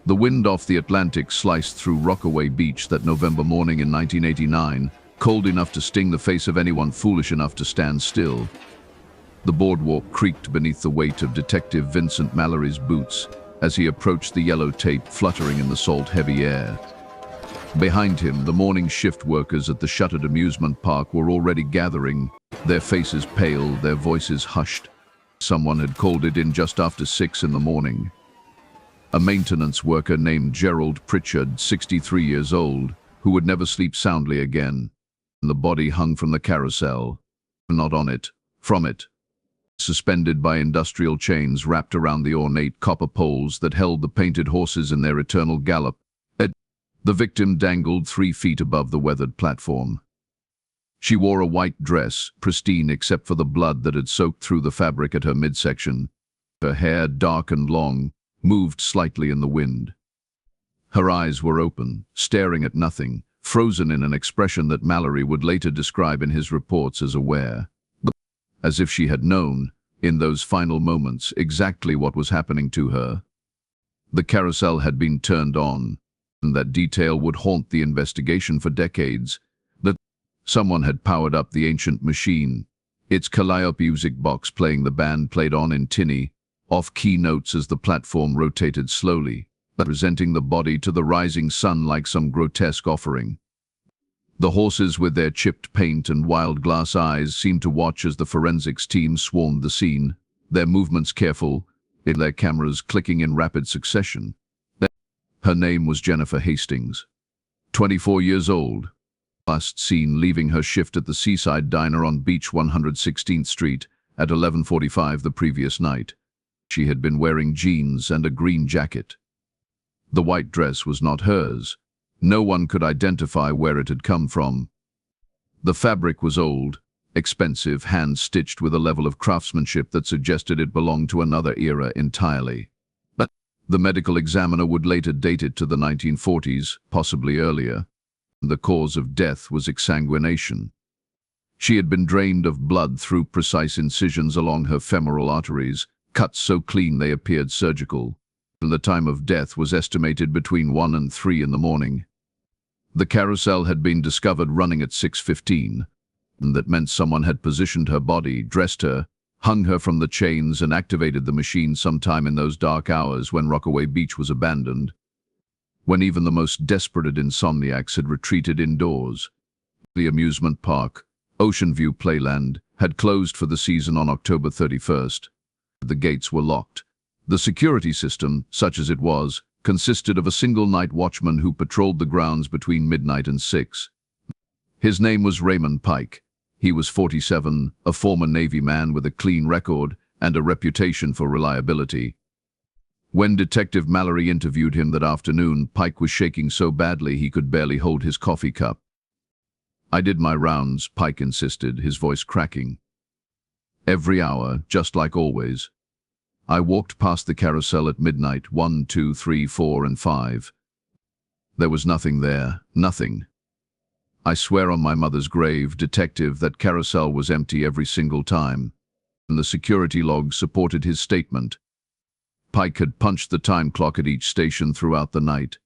The wind off the Atlantic sliced through Rockaway Beach that November morning in 1989, cold enough to sting the face of anyone foolish enough to stand still. The boardwalk creaked beneath the weight of Detective Vincent Mallory's boots as he approached the yellow tape fluttering in the salt-heavy air. Behind him, the morning shift workers at the shuttered amusement park were already gathering, their faces pale, their voices hushed. Someone had called it in just after 6 in the morning. A maintenance worker named Gerald Pritchard, 63 years old, who would never sleep soundly again. The body hung from the carousel, not on it, from it, suspended by industrial chains wrapped around the ornate copper poles that held the painted horses in their eternal gallop. The victim dangled 3 feet above the weathered platform. She wore a white dress, pristine except for the blood that had soaked through the fabric at her midsection. Her hair, dark and long, moved slightly in the wind. Her eyes were open, staring at nothing, frozen in an expression that Mallory would later describe in his reports as aware. As if she had known, in those final moments, exactly what was happening to her. The carousel had been turned on, and that detail would haunt the investigation for decades. That someone had powered up the ancient machine, its calliope music box playing the band played on in tinny, off-key notes as the platform rotated slowly, presenting the body to the rising sun like some grotesque offering. The horses with their chipped paint and wild glass eyes seemed to watch as the forensics team swarmed the scene, their movements careful, their cameras clicking in rapid succession. Her name was Jennifer Hastings, 24 years old, last seen leaving her shift at the Seaside Diner on Beach 116th Street at 11:45 the previous night. She had been wearing jeans and a green jacket. The white dress was not hers. No one could identify where it had come from. The fabric was old, expensive, hand-stitched with a level of craftsmanship that suggested it belonged to another era entirely. But the medical examiner would later date it to the 1940s, possibly earlier. The cause of death was exsanguination. She had been drained of blood through precise incisions along her femoral arteries, cuts so clean they appeared surgical. The time of death was estimated between 1 and 3 in the morning. The carousel had been discovered running at 6:15, and that meant someone had positioned her body, dressed her, hung her from the chains and activated the machine sometime in those dark hours when Rockaway Beach was abandoned, when even the most desperate insomniacs had retreated indoors. The amusement park, Ocean View Playland, had closed for the season on October 31st. The gates were locked. The security system, such as it was, consisted of a single night watchman who patrolled the grounds between midnight and 6. His name was Raymond Pike. He was 47, a former Navy man with a clean record and a reputation for reliability. When Detective Mallory interviewed him that afternoon, Pike was shaking so badly he could barely hold his coffee cup. "I did my rounds," Pike insisted, his voice cracking. "Every hour, just like always. I walked past the carousel at midnight, 1, 2, 3, 4, and 5. There was nothing there, nothing. I swear on my mother's grave, detective, that carousel was empty every single time." And the security log supported his statement. Pike had punched the time clock at each station throughout the night.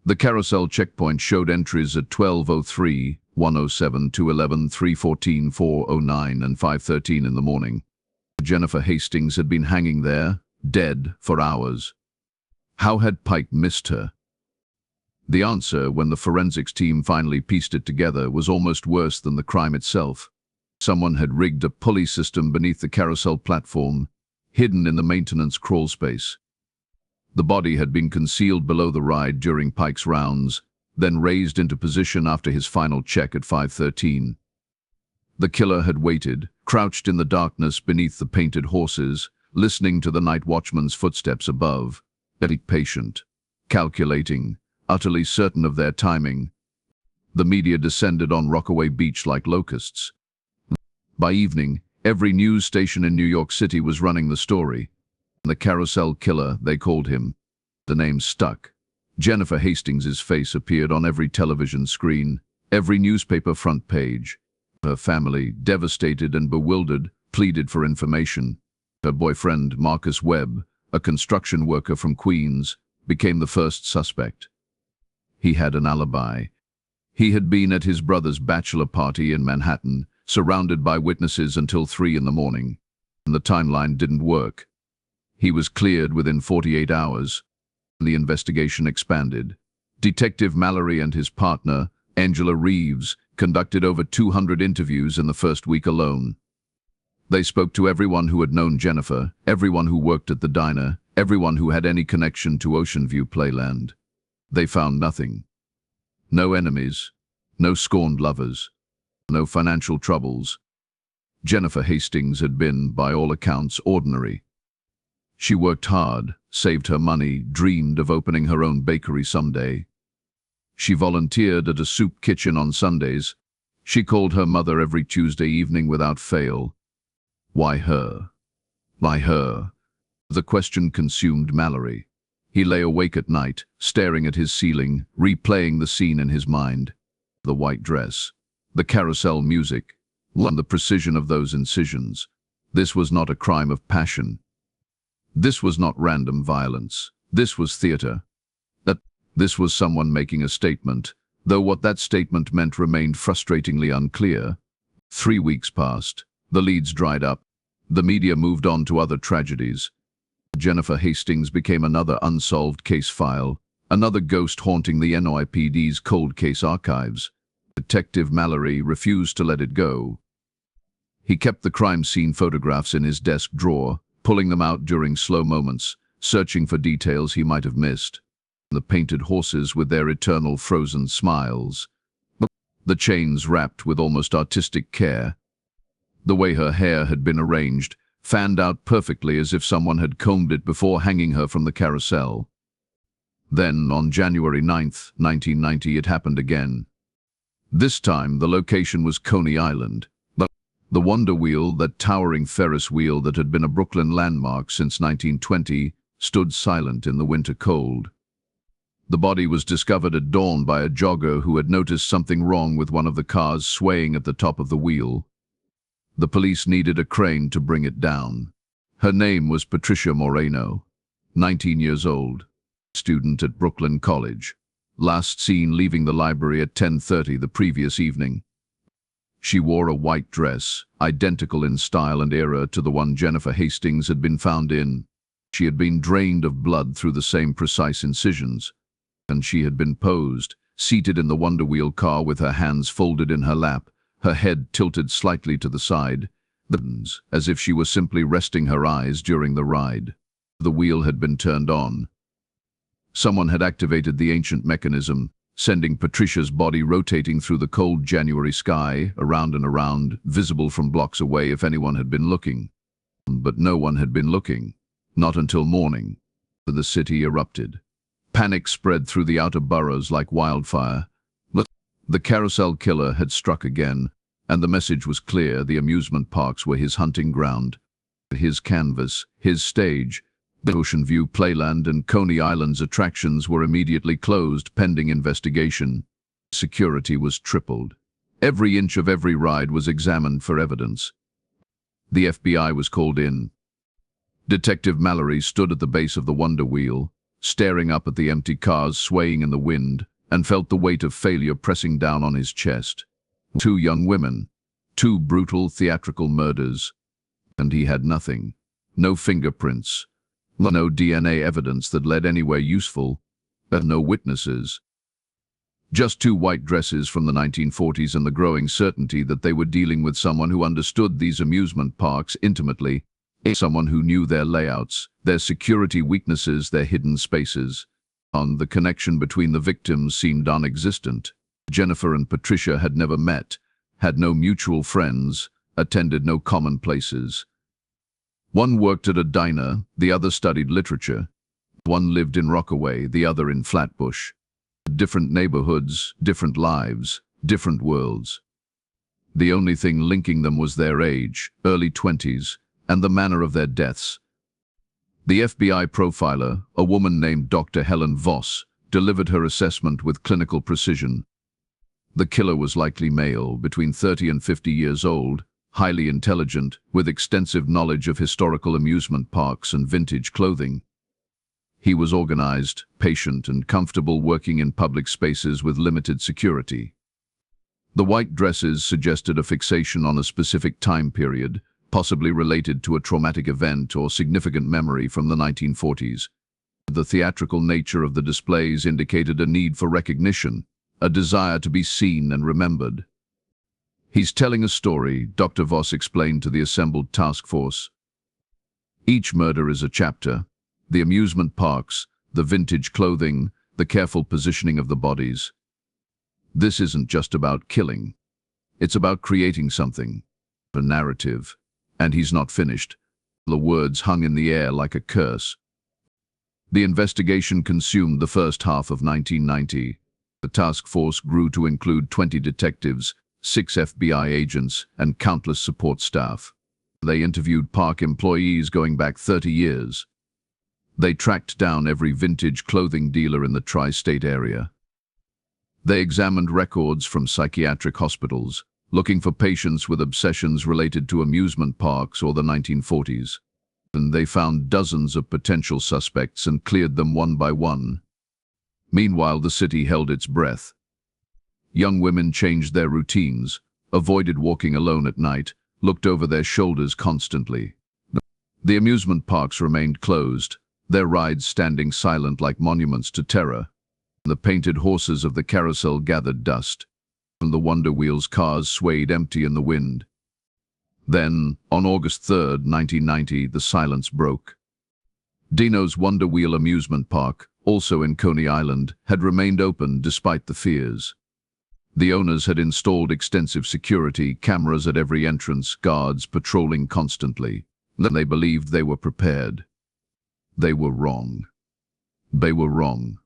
The carousel checkpoint showed entries at 12:03, 1:07, 2:11, 3:14, 4:09, and 5:13 in the morning. Jennifer Hastings had been hanging there, dead, for hours. How had Pike missed her? The answer, when the forensics team finally pieced it together, was almost worse than the crime itself. Someone had rigged a pulley system beneath the carousel platform, hidden in the maintenance crawl space. The body had been concealed below the ride during Pike's rounds, then raised into position after his final check at 5:13. The killer had waited, crouched in the darkness beneath the painted horses, listening to the night watchman's footsteps above, patient, calculating, utterly certain of their timing. The media descended on Rockaway Beach like locusts. By evening, every news station in New York City was running the story. The Carousel Killer, they called him. The name stuck. Jennifer Hastings's face appeared on every television screen, every newspaper front page. Her family, devastated and bewildered, pleaded for information. Her boyfriend, Marcus Webb, a construction worker from Queens, became the first suspect. He had an alibi. He had been at his brother's bachelor party in Manhattan, surrounded by witnesses until 3 in the morning. And the timeline didn't work. He was cleared within 48 hours. The investigation expanded. Detective Mallory and his partner, Angela Reeves, conducted over 200 interviews in the first week alone. They spoke to everyone who had known Jennifer, everyone who worked at the diner, everyone who had any connection to Ocean View Playland. They found nothing. No enemies, no scorned lovers, no financial troubles. Jennifer Hastings had been, by all accounts, ordinary. She worked hard, saved her money, dreamed of opening her own bakery someday. She volunteered at a soup kitchen on Sundays. She called her mother every Tuesday evening without fail. Why her? Why her? The question consumed Mallory. He lay awake at night, staring at his ceiling, replaying the scene in his mind. The white dress, the carousel music, and the precision of those incisions. This was not a crime of passion. This was not random violence. This was theater. This was someone making a statement, though what that statement meant remained frustratingly unclear. 3 weeks passed. The leads dried up. The media moved on to other tragedies. Jennifer Hastings became another unsolved case file, another ghost haunting the NYPD's cold case archives. Detective Mallory refused to let it go. He kept the crime scene photographs in his desk drawer, pulling them out during slow moments, searching for details he might have missed. The painted horses with their eternal frozen smiles. The chains wrapped with almost artistic care. The way her hair had been arranged, fanned out perfectly as if someone had combed it before hanging her from the carousel. Then, on January 9th, 1990, it happened again. This time, the location was Coney Island. The Wonder Wheel, that towering Ferris wheel that had been a Brooklyn landmark since 1920, stood silent in the winter cold. The body was discovered at dawn by a jogger who had noticed something wrong with one of the cars swaying at the top of the wheel. The police needed a crane to bring it down. Her name was Patricia Moreno, 19 years old, student at Brooklyn College, last seen leaving the library at 10:30 the previous evening. She wore a white dress, identical in style and era to the one Jennifer Hastings had been found in. She had been drained of blood through the same precise incisions. And she had been posed, seated in the Wonder Wheel car with her hands folded in her lap, her head tilted slightly to the side, as if she was simply resting her eyes during the ride. The wheel had been turned on. Someone had activated the ancient mechanism, sending Patricia's body rotating through the cold January sky, around and around, visible from blocks away if anyone had been looking. But no one had been looking, not until morning. The city erupted. Panic spread through the outer boroughs like wildfire. The Carousel Killer had struck again, and the message was clear: the amusement parks were his hunting ground. His canvas, his stage. The Ocean View Playland and Coney Island's attractions were immediately closed pending investigation. Security was tripled. Every inch of every ride was examined for evidence. The FBI was called in. Detective Mallory stood at the base of the Wonder Wheel, staring up at the empty cars swaying in the wind, and felt the weight of failure pressing down on his chest. 2 young women, 2 brutal theatrical murders, and he had nothing. No fingerprints, no DNA evidence that led anywhere useful, and no witnesses. Just 2 white dresses from the 1940s and the growing certainty that they were dealing with someone who understood these amusement parks intimately, someone who knew their layouts, their security weaknesses, their hidden spaces. The connection between the victims seemed non-existent. Jennifer and Patricia had never met, had no mutual friends, attended no common places. One worked at a diner, the other studied literature. One lived in Rockaway, the other in Flatbush. Different neighborhoods, different lives, different worlds. The only thing linking them was their age, early 20s, and the manner of their deaths. The FBI profiler, a woman named Dr. Helen Voss, delivered her assessment with clinical precision. The killer was likely male, between 30 and 50 years old, highly intelligent, with extensive knowledge of historical amusement parks and vintage clothing. He was organized, patient, and comfortable working in public spaces with limited security. The white dresses suggested a fixation on a specific time period, possibly related to a traumatic event or significant memory from the 1940s. The theatrical nature of the displays indicated a need for recognition, a desire to be seen and remembered. "He's telling a story," Dr. Voss explained to the assembled task force. "Each murder is a chapter. The amusement parks, the vintage clothing, the careful positioning of the bodies. This isn't just about killing. It's about creating something, a narrative. And he's not finished." The words hung in the air like a curse. The investigation consumed the first half of 1990. The task force grew to include 20 detectives, 6 FBI agents, and countless support staff. They interviewed park employees going back 30 years. They tracked down every vintage clothing dealer in the tri-state area. They examined records from psychiatric hospitals, looking for patients with obsessions related to amusement parks or the 1940s. And they found dozens of potential suspects and cleared them one by one. Meanwhile, the city held its breath. Young women changed their routines, avoided walking alone at night, looked over their shoulders constantly. The amusement parks remained closed, their rides standing silent like monuments to terror. The painted horses of the carousel gathered dust, and the Wonder Wheels cars swayed empty in the wind. Then, on August 3rd, 1990, the silence broke. Dino's Wonder Wheel amusement park, also in Coney Island, had remained open despite the fears. The owners had installed extensive security, cameras at every entrance, guards patrolling constantly. They believed they were prepared. They were wrong. They were wrong.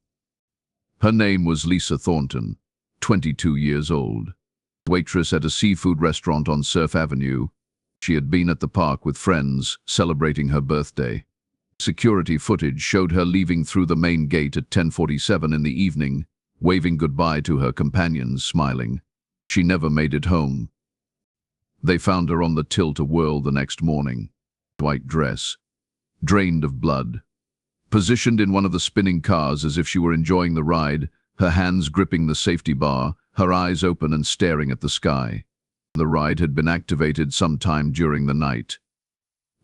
Her name was Lisa Thornton, 22 years old. Waitress at a seafood restaurant on Surf Avenue. She had been at the park with friends, celebrating her birthday. Security footage showed her leaving through the main gate at 10:47 in the evening, waving goodbye to her companions, smiling. She never made it home. They found her on the tilt-a-whirl the next morning. White dress, drained of blood. Positioned in one of the spinning cars as if she were enjoying the ride, her hands gripping the safety bar, her eyes open and staring at the sky. The ride had been activated sometime during the night.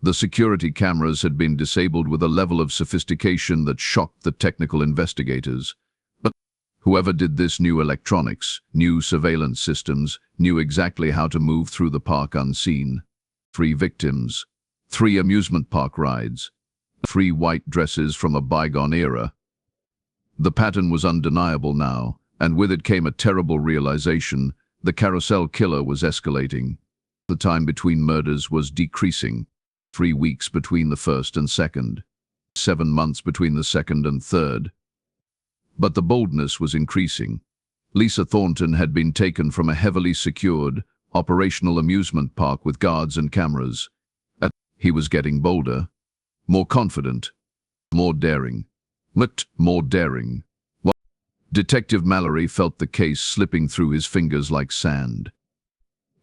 The security cameras had been disabled with a level of sophistication that shocked the technical investigators. But whoever did this knew electronics, knew surveillance systems, knew exactly how to move through the park unseen. 3 victims, 3 amusement park rides, 3 white dresses from a bygone era. The pattern was undeniable now, and with it came a terrible realization: the Carousel Killer was escalating. The time between murders was decreasing. 3 weeks between the first and second. 7 months between the second and third. But the boldness was increasing. Lisa Thornton had been taken from a heavily secured, operational amusement park with guards and cameras. He was getting bolder, more confident, more daring. More daring. Detective Mallory felt the case slipping through his fingers like sand.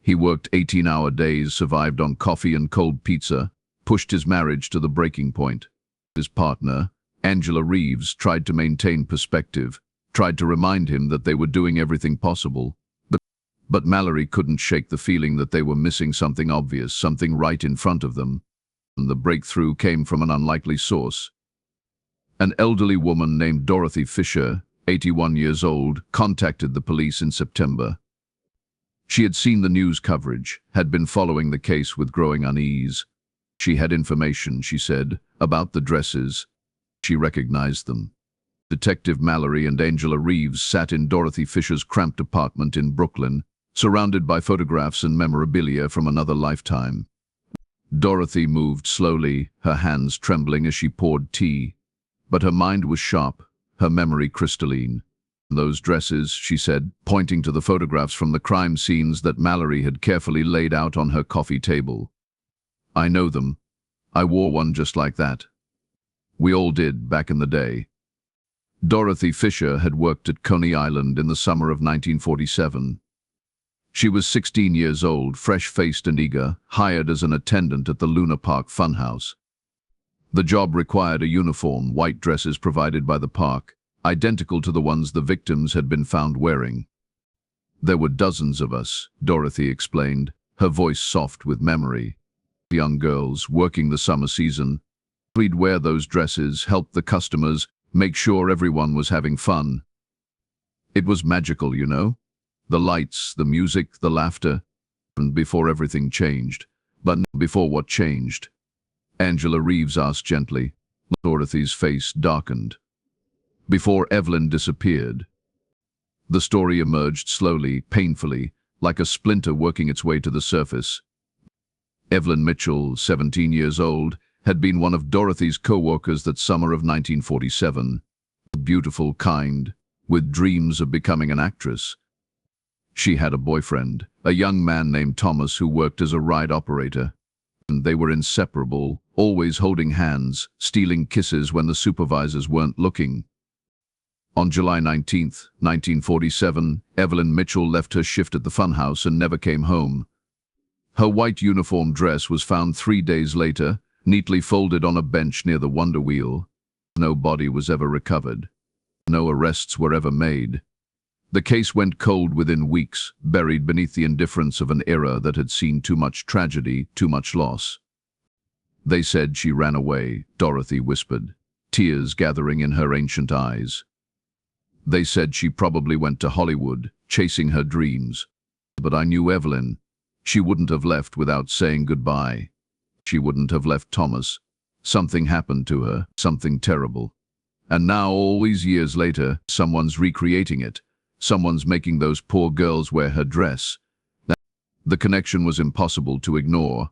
He worked 18-hour days, survived on coffee and cold pizza, pushed his marriage to the breaking point. His partner, Angela Reeves, tried to maintain perspective, tried to remind him that they were doing everything possible. But Mallory couldn't shake the feeling that they were missing something obvious, something right in front of them. And the breakthrough came from an unlikely source. An elderly woman named Dorothy Fischer, 81 years old, contacted the police in September. She had seen the news coverage, had been following the case with growing unease. She had information, she said, about the dresses. She recognized them. Detective Mallory and Angela Reeves sat in Dorothy Fischer's cramped apartment in Brooklyn, surrounded by photographs and memorabilia from another lifetime. Dorothy moved slowly, her hands trembling as she poured tea. But her mind was sharp, her memory crystalline. "Those dresses," she said, pointing to the photographs from the crime scenes that Mallory had carefully laid out on her coffee table. "I know them. I wore one just like that. We all did, back in the day." Dorothy Fischer had worked at Coney Island in the summer of 1947. She was 16 years old, fresh-faced and eager, hired as an attendant at the Luna Park Funhouse. The job required a uniform, white dresses provided by the park, identical to the ones the victims had been found wearing. There were dozens of us, Dorothy explained, her voice soft with memory. Young girls working the summer season. We'd wear those dresses, help the customers, make sure everyone was having fun. It was magical, you know? The lights, the music, the laughter. And before everything changed. But before what changed? Angela Reeves asked gently. Dorothy's face darkened. Before Evelyn disappeared. The story emerged slowly, painfully, like a splinter working its way to the surface. Evelyn Mitchell, 17 years old, had been one of Dorothy's co-workers that summer of 1947. Beautiful, kind, with dreams of becoming an actress. She had a boyfriend, a young man named Thomas who worked as a ride operator. And they were inseparable, always holding hands, stealing kisses when the supervisors weren't looking. On July 19, 1947, Evelyn Mitchell left her shift at the funhouse and never came home. Her white uniform dress was found 3 days later, neatly folded on a bench near the Wonder Wheel. No body was ever recovered. No arrests were ever made. The case went cold within weeks, buried beneath the indifference of an era that had seen too much tragedy, too much loss. They said she ran away, Dorothy whispered, tears gathering in her ancient eyes. They said she probably went to Hollywood, chasing her dreams. But I knew Evelyn. She wouldn't have left without saying goodbye. She wouldn't have left Thomas. Something happened to her, something terrible. And now, all these years later, someone's recreating it. Someone's making those poor girls wear her dress. The connection was impossible to ignore.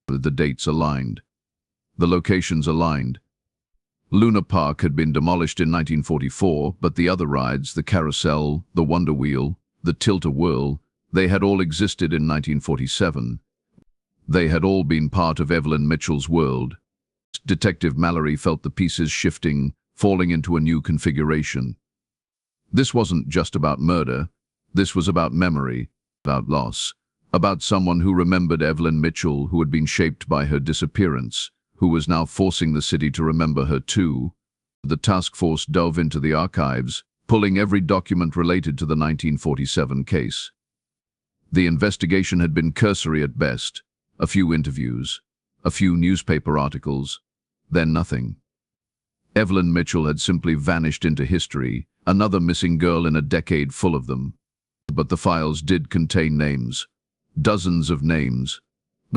The dates aligned. The locations aligned. Luna Park had been demolished in 1944, but the other rides, the Carousel, the Wonder Wheel, the Tilt-A-Whirl, they had all existed in 1947. They had all been part of Evelyn Mitchell's world. Detective Mallory felt the pieces shifting, falling into a new configuration. This wasn't just about murder. This was about memory, about loss, about someone who remembered Evelyn Mitchell, who had been shaped by her disappearance, who was now forcing the city to remember her too. The task force dove into the archives, pulling every document related to the 1947 case. The investigation had been cursory at best, a few interviews, a few newspaper articles, then nothing. Evelyn Mitchell had simply vanished into history, another missing girl in a decade full of them. But the files did contain names, dozens of names.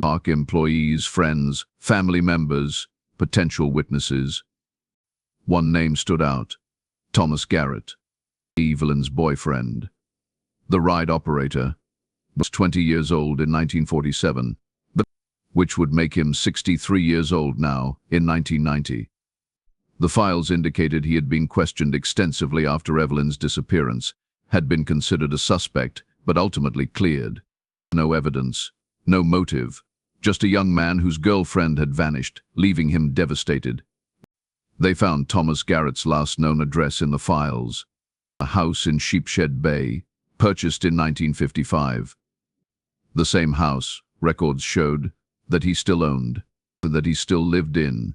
Park employees, friends, family members, potential witnesses. One name stood out, Thomas Garrett, Evelyn's boyfriend. The ride operator was 20 years old in 1947, which would make him 63 years old now in 1990. The files indicated he had been questioned extensively after Evelyn's disappearance, had been considered a suspect, but ultimately cleared. No evidence. No motive, just a young man whose girlfriend had vanished, leaving him devastated. They found Thomas Garrett's last known address in the files, a house in Sheepshed Bay, purchased in 1955. The same house, records showed, that he still owned, that he still lived in.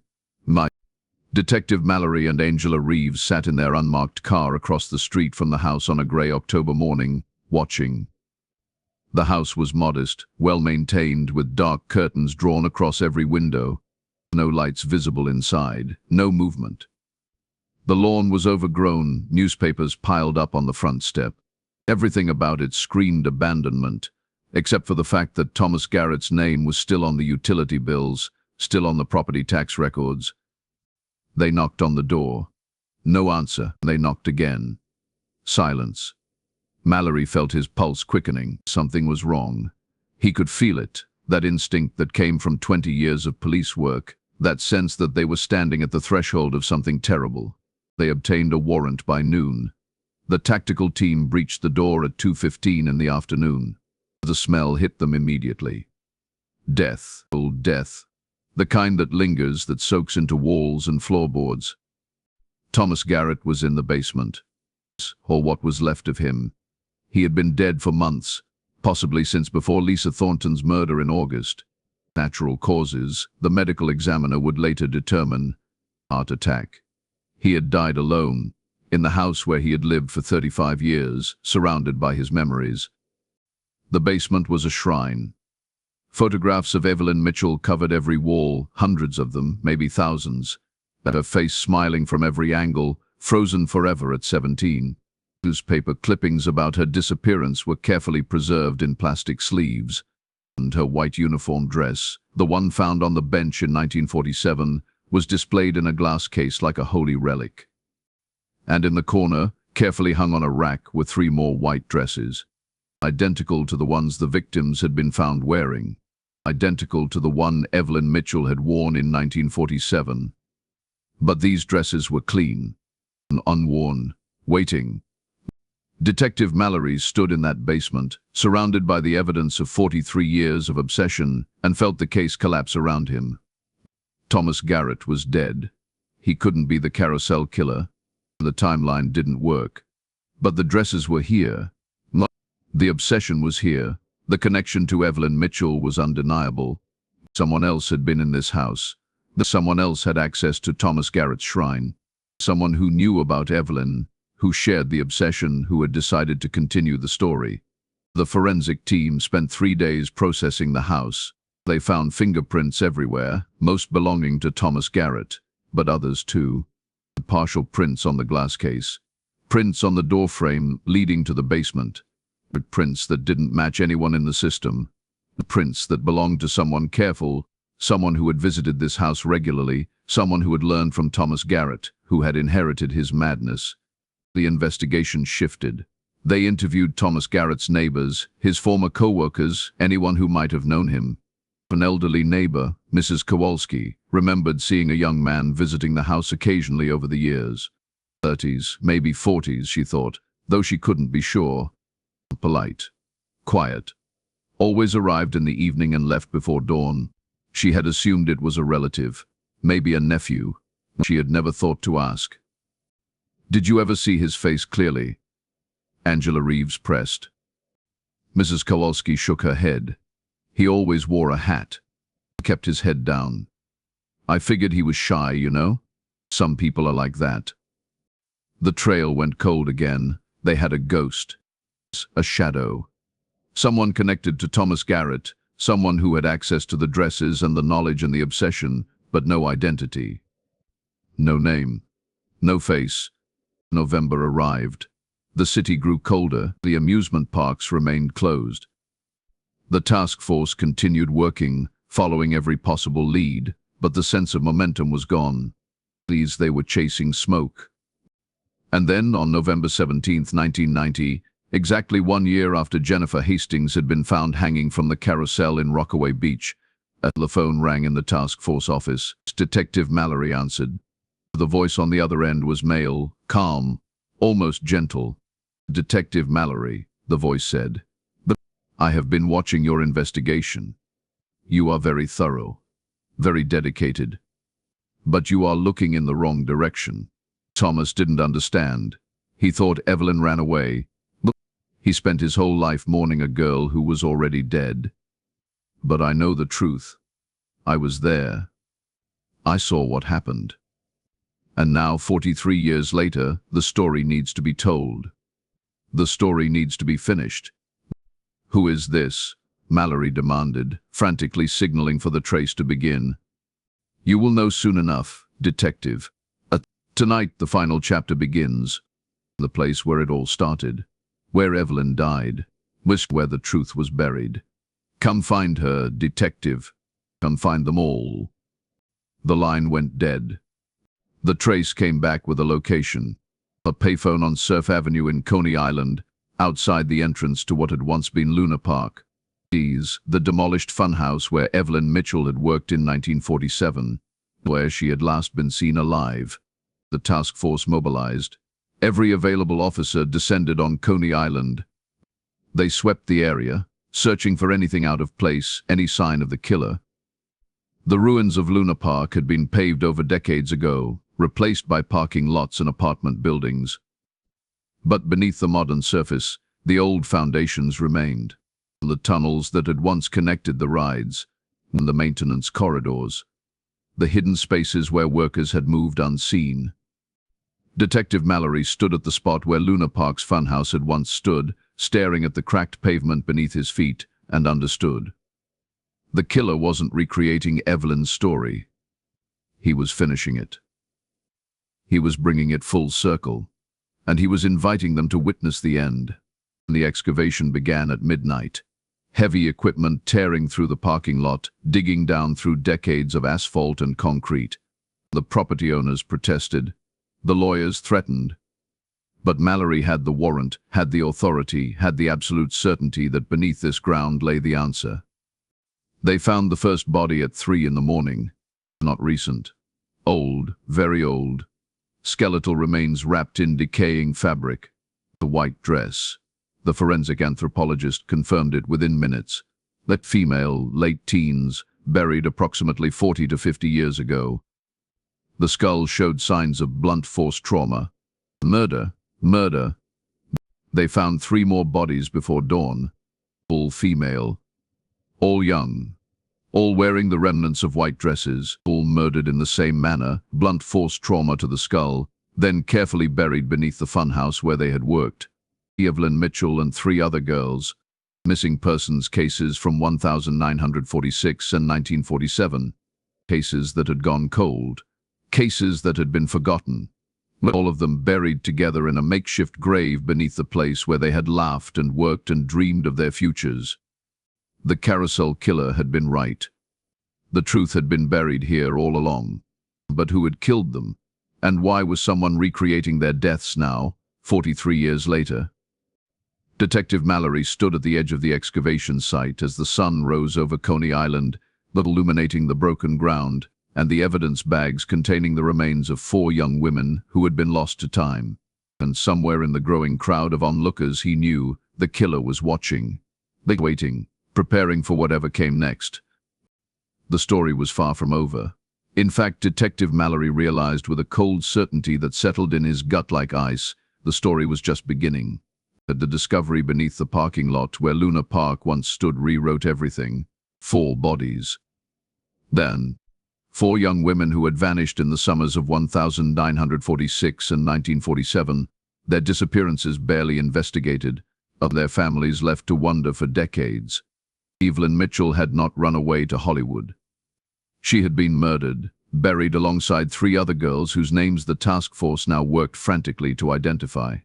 Detective Mallory and Angela Reeves sat in their unmarked car across the street from the house on a grey October morning, watching. The house was modest, well-maintained, with dark curtains drawn across every window. No lights visible inside, no movement. The lawn was overgrown, newspapers piled up on the front step. Everything about it screamed abandonment, except for the fact that Thomas Garrett's name was still on the utility bills, still on the property tax records. They knocked on the door. No answer. They knocked again. Silence. Mallory felt his pulse quickening. Something was wrong. He could feel it, that instinct that came from 20 years of police work, that sense that they were standing at the threshold of something terrible. They obtained a warrant by noon. The tactical team breached the door at 2:15 in the afternoon. The smell hit them immediately. Death, old death. The kind that lingers, that soaks into walls and floorboards. Thomas Garrett was in the basement, or what was left of him. He had been dead for months, possibly since before Lisa Thornton's murder in August. Natural causes, the medical examiner would later determine. Heart attack. He had died alone, in the house where he had lived for 35 years, surrounded by his memories. The basement was a shrine. Photographs of Evelyn Mitchell covered every wall, hundreds of them, maybe thousands. Her face smiling from every angle, frozen forever at 17. Newspaper clippings about her disappearance were carefully preserved in plastic sleeves. And her white uniform dress, the one found on the bench in 1947, was displayed in a glass case like a holy relic. And in the corner, carefully hung on a rack, were 3 more white dresses, identical to the ones the victims had been found wearing, identical to the one Evelyn Mitchell had worn in 1947. But these dresses were clean and unworn, waiting. Detective Mallory stood in that basement, surrounded by the evidence of 43 years of obsession, and felt the case collapse around him. Thomas Garrett was dead. He couldn't be the Carousel Killer. The timeline didn't work. But the dresses were here. The obsession was here. The connection to Evelyn Mitchell was undeniable. Someone else had been in this house. Someone else had access to Thomas Garrett's shrine. Someone who knew about Evelyn, who shared the obsession, who had decided to continue the story. The forensic team spent 3 days processing the house. They found fingerprints everywhere, most belonging to Thomas Garrett, but others too. Partial prints on the glass case, prints on the doorframe leading to the basement, but prints that didn't match anyone in the system, prints that belonged to someone careful, someone who had visited this house regularly, someone who had learned from Thomas Garrett, who had inherited his madness. The investigation shifted. They interviewed Thomas Garrett's neighbors, his former co-workers, anyone who might have known him. An elderly neighbor, Mrs. Kowalski, remembered seeing a young man visiting the house occasionally over the years. 30s, maybe 40s, she thought, though she couldn't be sure. Polite, quiet, always arrived in the evening and left before dawn. She had assumed it was a relative, maybe a nephew. She had never thought to ask. "Did you ever see his face clearly?" Angela Reeves pressed. Mrs. Kowalski shook her head. "He always wore a hat, kept his head down. I figured he was shy, you know? Some people are like that." The trail went cold again. They had a ghost, a shadow. Someone connected to Thomas Garrett, someone who had access to the dresses and the knowledge and the obsession, but no identity. No name, no face. November arrived. The city grew colder. The amusement parks remained closed. The task force continued working, following every possible lead, but the sense of momentum was gone. They were chasing smoke. And then, on November 17, 1990, exactly 1 year after Jennifer Hastings had been found hanging from the carousel in Rockaway Beach, the phone rang in the task force office. Detective Mallory answered. The voice on the other end was male, calm, almost gentle. "Detective Mallory," the voice said. "But I have been watching your investigation. You are very thorough, very dedicated. But you are looking in the wrong direction." Thomas didn't understand. He thought Evelyn ran away. He spent his whole life mourning a girl who was already dead. "But I know the truth. I was there. I saw what happened. And now, 43 years later, the story needs to be told. The story needs to be finished." "Who is this?" Mallory demanded, frantically signaling for the trace to begin. "You will know soon enough, detective. Tonight, the final chapter begins. The place where it all started. Where Evelyn died. Where the truth was buried. Come find her, detective. Come find them all." The line went dead. The trace came back with a location. A payphone on Surf Avenue in Coney Island, outside the entrance to what had once been Luna Park. The demolished funhouse where Evelyn Mitchell had worked in 1947, where she had last been seen alive. The task force mobilized. Every available officer descended on Coney Island. They swept the area, searching for anything out of place, any sign of the killer. The ruins of Luna Park had been paved over decades ago, replaced by parking lots and apartment buildings. But beneath the modern surface, the old foundations remained. The tunnels that had once connected the rides, and the maintenance corridors, the hidden spaces where workers had moved unseen. Detective Mallory stood at the spot where Luna Park's funhouse had once stood, staring at the cracked pavement beneath his feet, and understood. The killer wasn't recreating Evelyn's story. He was finishing it. He was bringing it full circle, and he was inviting them to witness the end. The excavation began at midnight. Heavy equipment tearing through the parking lot, digging down through decades of asphalt and concrete. The property owners protested. The lawyers threatened. But Mallory had the warrant, had the authority, had the absolute certainty that beneath this ground lay the answer. They found the first body at 3 in the morning. Not recent. Old, very old. Skeletal remains wrapped in decaying fabric. The white dress. The forensic anthropologist confirmed it within minutes. That female, late teens, buried approximately 40 to 50 years ago. The skull showed signs of blunt force trauma. Murder. They found 3 more bodies before dawn. All female. All young. All wearing the remnants of white dresses. All murdered in the same manner, blunt force trauma to the skull, then carefully buried beneath the funhouse where they had worked. Evelyn Mitchell and 3 other girls. Missing persons cases from 1946 and 1947. Cases that had gone cold. Cases that had been forgotten. All of them buried together in a makeshift grave beneath the place where they had laughed and worked and dreamed of their futures. The Carousel Killer had been right. The truth had been buried here all along. But who had killed them? And why was someone recreating their deaths now, 43 years later? Detective Mallory stood at the edge of the excavation site as the sun rose over Coney Island, illuminating the broken ground, and the evidence bags containing the remains of 4 young women who had been lost to time. And somewhere in the growing crowd of onlookers he knew the killer was watching. Waiting, preparing for whatever came next. The story was far from over. In fact, Detective Mallory realized with a cold certainty that settled in his gut like ice, the story was just beginning. That the discovery beneath the parking lot where Luna Park once stood rewrote everything. 4 bodies. Then, 4 young women who had vanished in the summers of 1946 and 1947, their disappearances barely investigated, of their families left to wonder for decades. Evelyn Mitchell had not run away to Hollywood. She had been murdered, buried alongside 3 other girls whose names the task force now worked frantically to identify.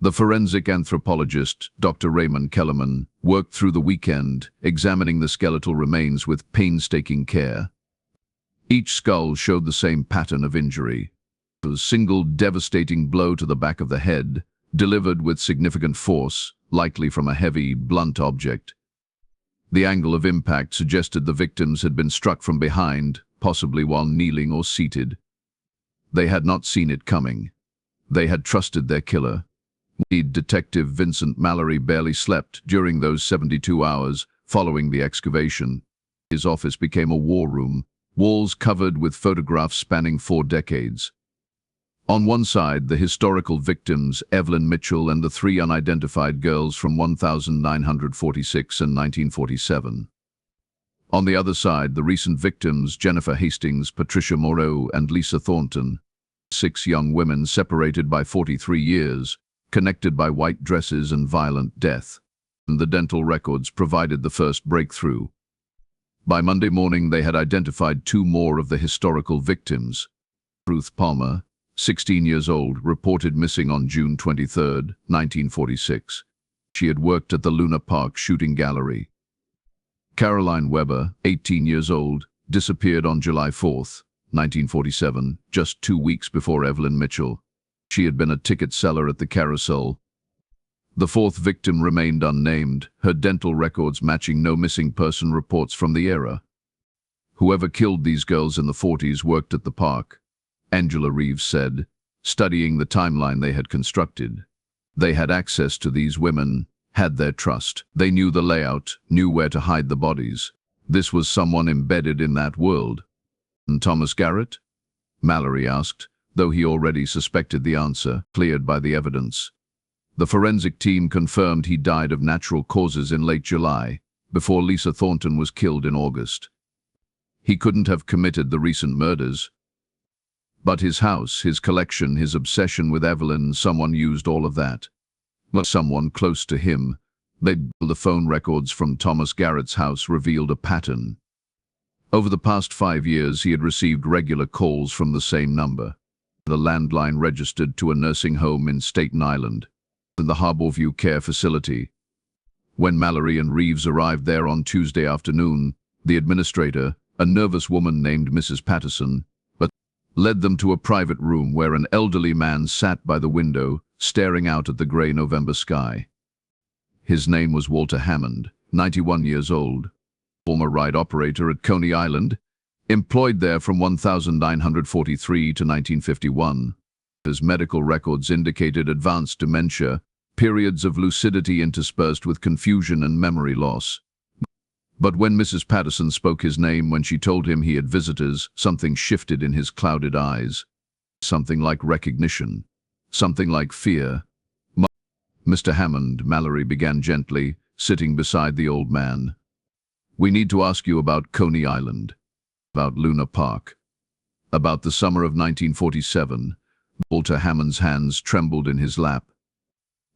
The forensic anthropologist, Dr. Raymond Kellerman, worked through the weekend, examining the skeletal remains with painstaking care. Each skull showed the same pattern of injury. A single devastating blow to the back of the head, delivered with significant force, likely from a heavy, blunt object. The angle of impact suggested the victims had been struck from behind, possibly while kneeling or seated. They had not seen it coming. They had trusted their killer. Detective Vincent Mallory barely slept during those 72 hours following the excavation. His office became a war room, walls covered with photographs spanning 4 decades. On one side, the historical victims, Evelyn Mitchell and the 3 unidentified girls from 1946 and 1947. On the other side, the recent victims, Jennifer Hastings, Patricia Moreau, and Lisa Thornton. 6 young women separated by 43 years, connected by white dresses and violent death. And the dental records provided the first breakthrough. By Monday morning, they had identified 2 more of the historical victims. Ruth Palmer, 16 years old, reported missing on June 23, 1946. She had worked at the Luna Park shooting gallery. Caroline Weber, 18 years old, disappeared on July 4, 1947, just 2 weeks before Evelyn Mitchell. She had been a ticket seller at the Carousel. The 4th victim remained unnamed, her dental records matching no missing person reports from the era. Whoever killed these girls in the 40s worked at the park, Angela Reeves said, studying the timeline they had constructed. They had access to these women, had their trust. They knew the layout, knew where to hide the bodies. This was someone embedded in that world. And Thomas Garrett? Mallory asked, though he already suspected the answer, cleared by the evidence. The forensic team confirmed he died of natural causes in late July, before Lisa Thornton was killed in August. He couldn't have committed the recent murders. But his house, his collection, his obsession with Evelyn, someone used all of that. But someone close to him. The phone records from Thomas Garrett's house revealed a pattern. Over the past 5 years, he had received regular calls from the same number. The landline registered to a nursing home in Staten Island, and the Harborview Care Facility. When Mallory and Reeves arrived there on Tuesday afternoon, the administrator, a nervous woman named Mrs. Patterson, led them to a private room where an elderly man sat by the window, staring out at the grey November sky. His name was Walter Hammond, 91 years old, former ride operator at Coney Island, employed there from 1943 to 1951. His medical records indicated advanced dementia, periods of lucidity interspersed with confusion and memory loss. But when Mrs. Patterson spoke his name, when she told him he had visitors, something shifted in his clouded eyes. Something like recognition. Something like fear. Mr. Hammond, Mallory began gently, sitting beside the old man. We need to ask you about Coney Island. About Luna Park. About the summer of 1947. Walter Hammond's hands trembled in his lap.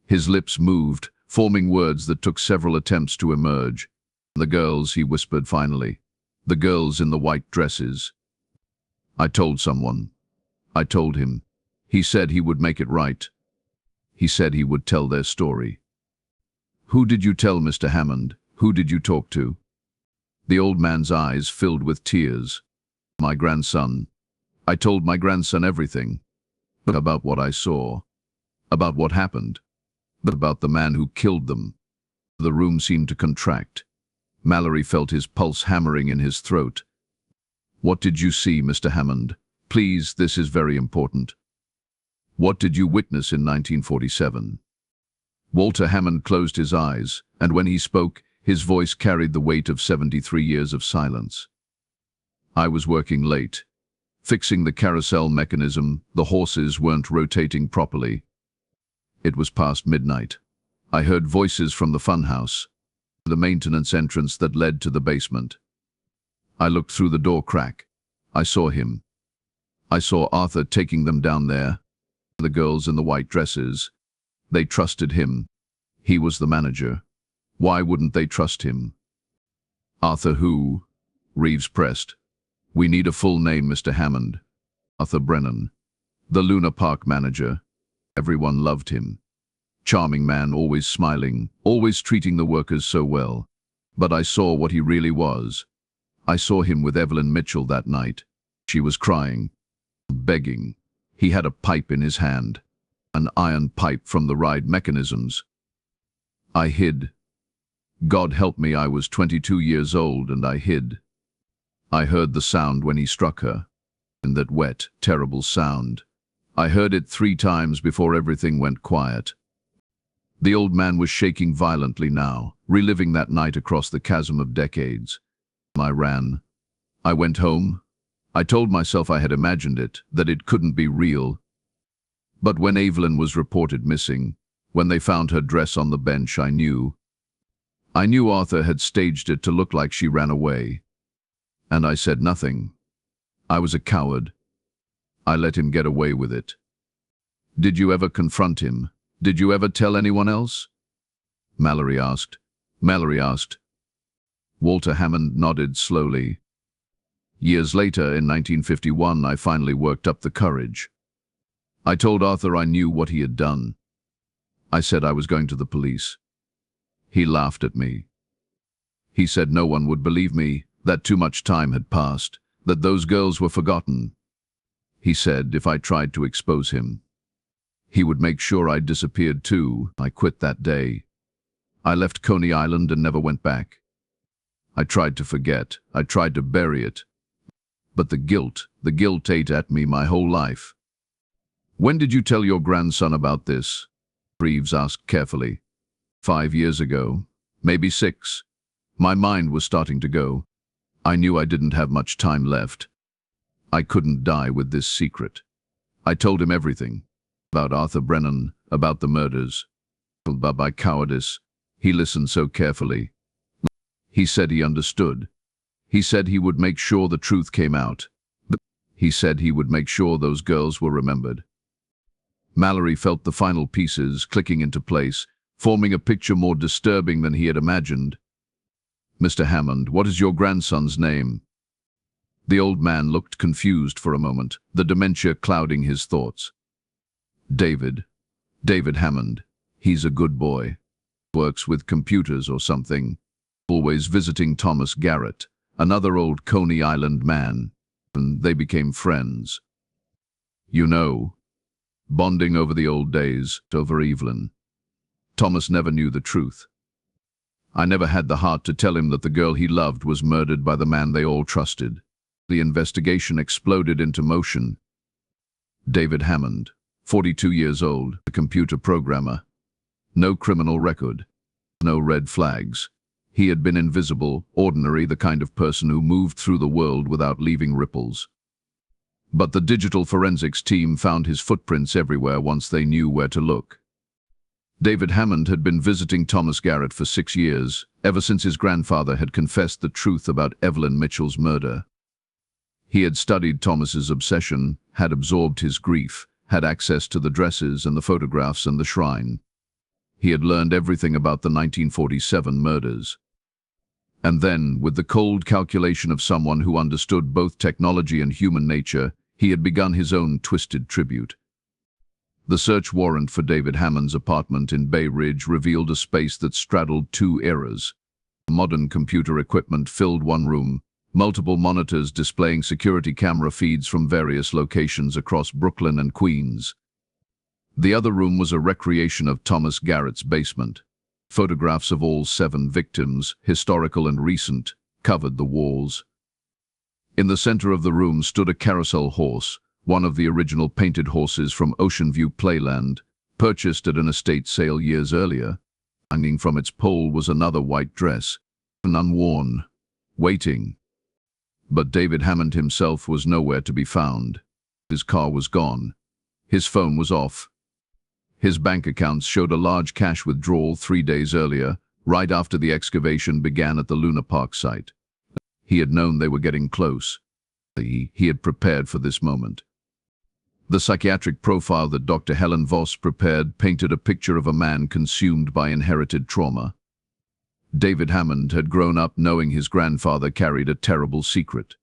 His lips moved, forming words that took several attempts to emerge. The girls, he whispered finally. The girls in the white dresses. I told someone. I told him. He said he would make it right. He said he would tell their story. Who did you tell, Mr. Hammond? Who did you talk to? The old man's eyes filled with tears. My grandson. I told my grandson everything. About what I saw. About what happened. About the man who killed them. The room seemed to contract. Mallory felt his pulse hammering in his throat. What did you see, Mr. Hammond? Please, this is very important. What did you witness in 1947? Walter Hammond closed his eyes, and when he spoke, his voice carried the weight of 73 years of silence. I was working late. Fixing the carousel mechanism, the horses weren't rotating properly. It was past midnight. I heard voices from the funhouse, the maintenance entrance that led to the basement. I looked through the door crack. I saw him. I saw Arthur taking them down there. The girls in the white dresses. They trusted him. He was the manager. Why wouldn't they trust him? Arthur who? Reeves pressed. We need a full name, Mr. Hammond. Arthur Brennan. The Luna Park manager. Everyone loved him. Charming man, always smiling, always treating the workers so well. But I saw what he really was. I saw him with Evelyn Mitchell that night. She was crying, begging. He had a pipe in his hand, an iron pipe from the ride mechanisms. I hid. God help me, I was 22 years old and I hid. I heard the sound when he struck her, and that wet, terrible sound. I heard it 3 times before everything went quiet. The old man was shaking violently now, reliving that night across the chasm of decades. I ran. I went home. I told myself I had imagined it, that it couldn't be real. But when Evelyn was reported missing, when they found her dress on the bench, I knew. I knew Arthur had staged it to look like she ran away. And I said nothing. I was a coward. I let him get away with it. Did you ever confront him? Did you ever tell anyone else? Mallory asked. Walter Hammond nodded slowly. Years later, in 1951, I finally worked up the courage. I told Arthur I knew what he had done. I said I was going to the police. He laughed at me. He said no one would believe me, that too much time had passed, that those girls were forgotten. He said if I tried to expose him, he would make sure I disappeared too. I quit that day. I left Coney Island and never went back. I tried to forget. I tried to bury it. But the guilt ate at me my whole life. When did you tell your grandson about this? Reeves asked carefully. 5 years ago, maybe 6. My mind was starting to go. I knew I didn't have much time left. I couldn't die with this secret. I told him everything. About Arthur Brennan, about the murders. About my cowardice. He listened so carefully. He said he understood. He said he would make sure the truth came out. He said he would make sure those girls were remembered. Mallory felt the final pieces clicking into place, forming a picture more disturbing than he had imagined. "Mr. Hammond, what is your grandson's name?" The old man looked confused for a moment, the dementia clouding his thoughts. David Hammond. He's a good boy. Works with computers or something. Always visiting Thomas Garrett, another old Coney Island man, and they became friends. You know, bonding over the old days, over Evelyn. Thomas never knew the truth. I never had the heart to tell him that the girl he loved was murdered by the man they all trusted. The investigation exploded into motion. David Hammond, 42 years old, a computer programmer. No criminal record. No red flags. He had been invisible, ordinary, the kind of person who moved through the world without leaving ripples. But the digital forensics team found his footprints everywhere once they knew where to look. David Hammond had been visiting Thomas Garrett for 6 years, ever since his grandfather had confessed the truth about Evelyn Mitchell's murder. He had studied Thomas's obsession, had absorbed his grief, had access to the dresses and the photographs and the shrine. He had learned everything about the 1947 murders. And then, with the cold calculation of someone who understood both technology and human nature, he had begun his own twisted tribute. The search warrant for David Hammond's apartment in Bay Ridge revealed a space that straddled 2 eras. Modern computer equipment filled one room, multiple monitors displaying security camera feeds from various locations across Brooklyn and Queens. The other room was a recreation of Thomas Garrett's basement. Photographs of all 7 victims, historical and recent, covered the walls. In the center of the room stood a carousel horse, one of the original painted horses from Ocean View Playland, purchased at an estate sale years earlier. Hanging from its pole was another white dress, unworn, waiting. But David Hammond himself was nowhere to be found. His car was gone. His phone was off. His bank accounts showed a large cash withdrawal 3 days earlier, right after the excavation began at the Luna Park site. He had known they were getting close. He had prepared for this moment. The psychiatric profile that Dr. Helen Voss prepared painted a picture of a man consumed by inherited trauma. David Hammond had grown up knowing his grandfather carried a terrible secret.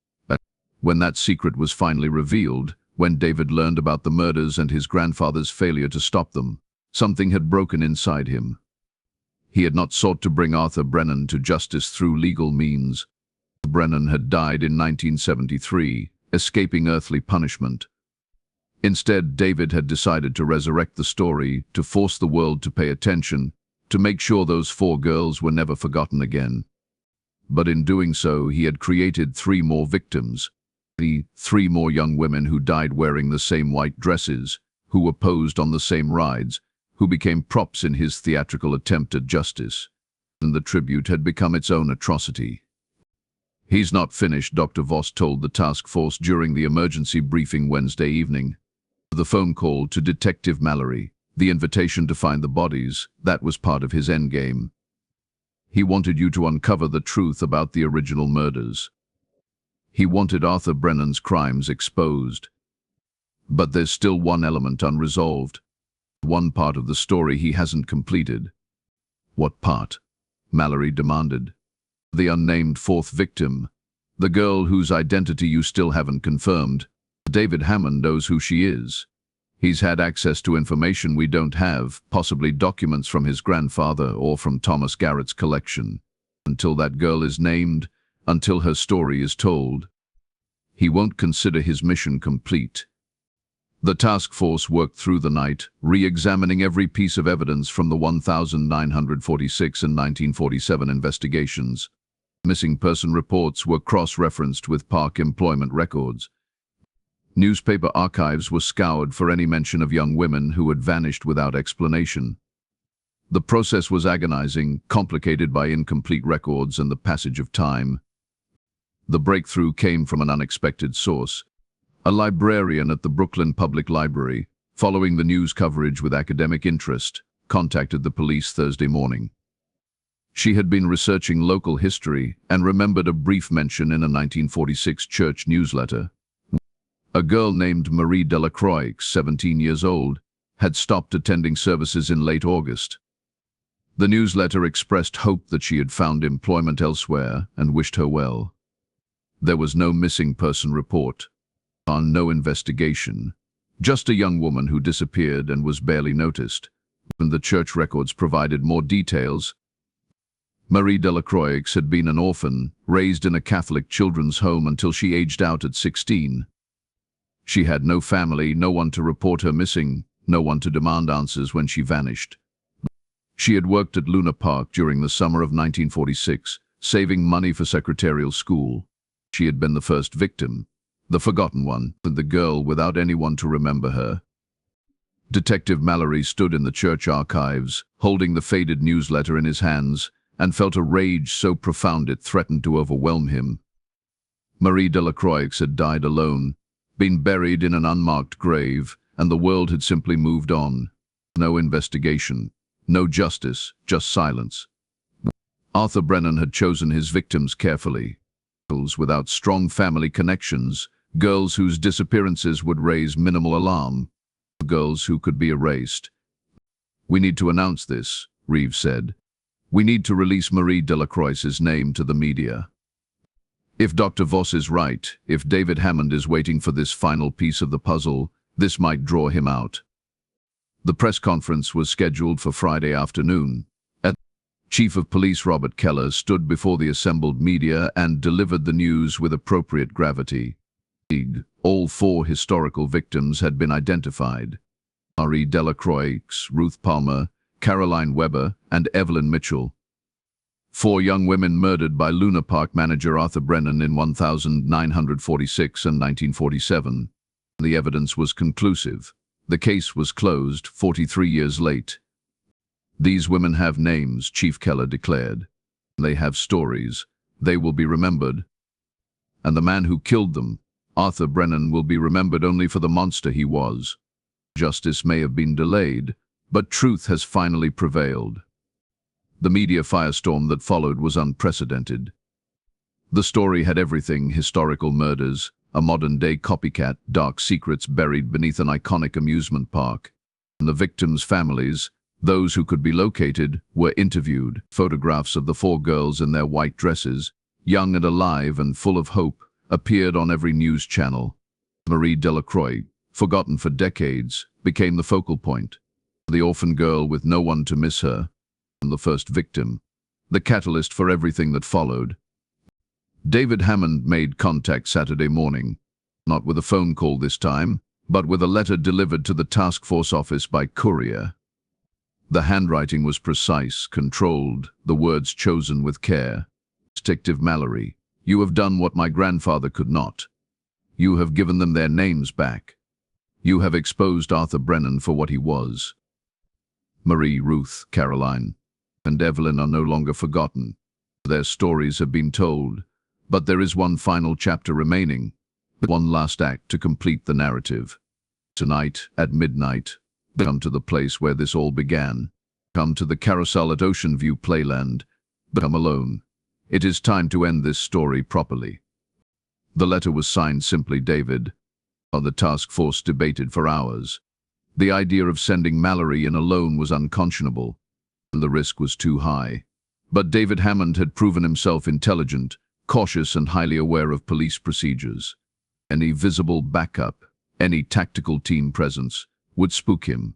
When that secret was finally revealed, when David learned about the murders and his grandfather's failure to stop them, something had broken inside him. He had not sought to bring Arthur Brennan to justice through legal means. Brennan had died in 1973, escaping earthly punishment. Instead, David had decided to resurrect the story, to force the world to pay attention, to make sure those 4 girls were never forgotten again. But in doing so, he had created 3 more victims. The 3 more young women who died wearing the same white dresses, who were posed on the same rides, who became props in his theatrical attempt at justice. And the tribute had become its own atrocity. "He's not finished," Dr. Voss told the task force during the emergency briefing Wednesday evening. The phone call to Detective Mallory, the invitation to find the bodies, that was part of his endgame. He wanted you to uncover the truth about the original murders. He wanted Arthur Brennan's crimes exposed. But there's still one element unresolved. One part of the story he hasn't completed. "What part?" Mallory demanded. "The unnamed 4th victim. The girl whose identity you still haven't confirmed. David Hammond knows who she is. He's had access to information we don't have, possibly documents from his grandfather or from Thomas Garrett's collection. Until that girl is named, until her story is told, he won't consider his mission complete." The task force worked through the night, re-examining every piece of evidence from the 1946 and 1947 investigations. Missing person reports were cross-referenced with park employment records. Newspaper archives were scoured for any mention of young women who had vanished without explanation. The process was agonizing, complicated by incomplete records and the passage of time. The breakthrough came from an unexpected source. A librarian at the Brooklyn Public Library, following the news coverage with academic interest, contacted the police Thursday morning. She had been researching local history and remembered a brief mention in a 1946 church newsletter. A girl named Marie Delacroix, 17 years old, had stopped attending services in late August. The newsletter expressed hope that she had found employment elsewhere and wished her well. There was no missing person report, no investigation, just a young woman who disappeared and was barely noticed. And the church records provided more details. Marie Delacroix had been an orphan, raised in a Catholic children's home until she aged out at 16. She had no family, no one to report her missing, no one to demand answers when she vanished. She had worked at Luna Park during the summer of 1946, saving money for secretarial school. She had been the first victim, the forgotten one, the girl without anyone to remember her. Detective Mallory stood in the church archives, holding the faded newsletter in his hands, and felt a rage so profound it threatened to overwhelm him. Marie Delacroix had died alone, been buried in an unmarked grave, and the world had simply moved on. No investigation, no justice, just silence. Arthur Brennan had chosen his victims carefully. Girls without strong family connections, girls whose disappearances would raise minimal alarm, girls who could be erased. "We need to announce this," Reeves said. "We need to release Marie Delacroix's name to the media. If Dr. Voss is right, if David Hammond is waiting for this final piece of the puzzle, this might draw him out." The press conference was scheduled for Friday afternoon. Chief of Police Robert Keller stood before the assembled media and delivered the news with appropriate gravity. All 4 historical victims had been identified: Marie Delacroix, Ruth Palmer, Caroline Weber, and Evelyn Mitchell. 4 young women murdered by Luna Park manager Arthur Brennan in 1946 and 1947. The evidence was conclusive. The case was closed 43 years late. "These women have names," Chief Keller declared. "They have stories. They will be remembered. And the man who killed them, Arthur Brennan, will be remembered only for the monster he was. Justice may have been delayed, but truth has finally prevailed." The media firestorm that followed was unprecedented. The story had everything: historical murders, a modern-day copycat, dark secrets buried beneath an iconic amusement park. And the victims' families, those who could be located, were interviewed. Photographs of the 4 girls in their white dresses, young and alive and full of hope, appeared on every news channel. Marie Delacroix, forgotten for decades, became the focal point. The orphan girl with no one to miss her, and the first victim, the catalyst for everything that followed. David Hammond made contact Saturday morning, not with a phone call this time, but with a letter delivered to the task force office by courier. The handwriting was precise, controlled, the words chosen with care. "Detective Mallory, you have done what my grandfather could not. You have given them their names back. You have exposed Arthur Brennan for what he was. Marie, Ruth, Caroline, and Evelyn are no longer forgotten. Their stories have been told, but there is one final chapter remaining, one last act to complete the narrative. Tonight, at midnight, come to the place where this all began. Come to the Carousel at Ocean View Playland. Come alone. It is time to end this story properly." The letter was signed simply David. The task force debated for hours. The idea of sending Mallory in alone was unconscionable, and the risk was too high. But David Hammond had proven himself intelligent, cautious, and highly aware of police procedures. Any visible backup, any tactical team presence, would spook him.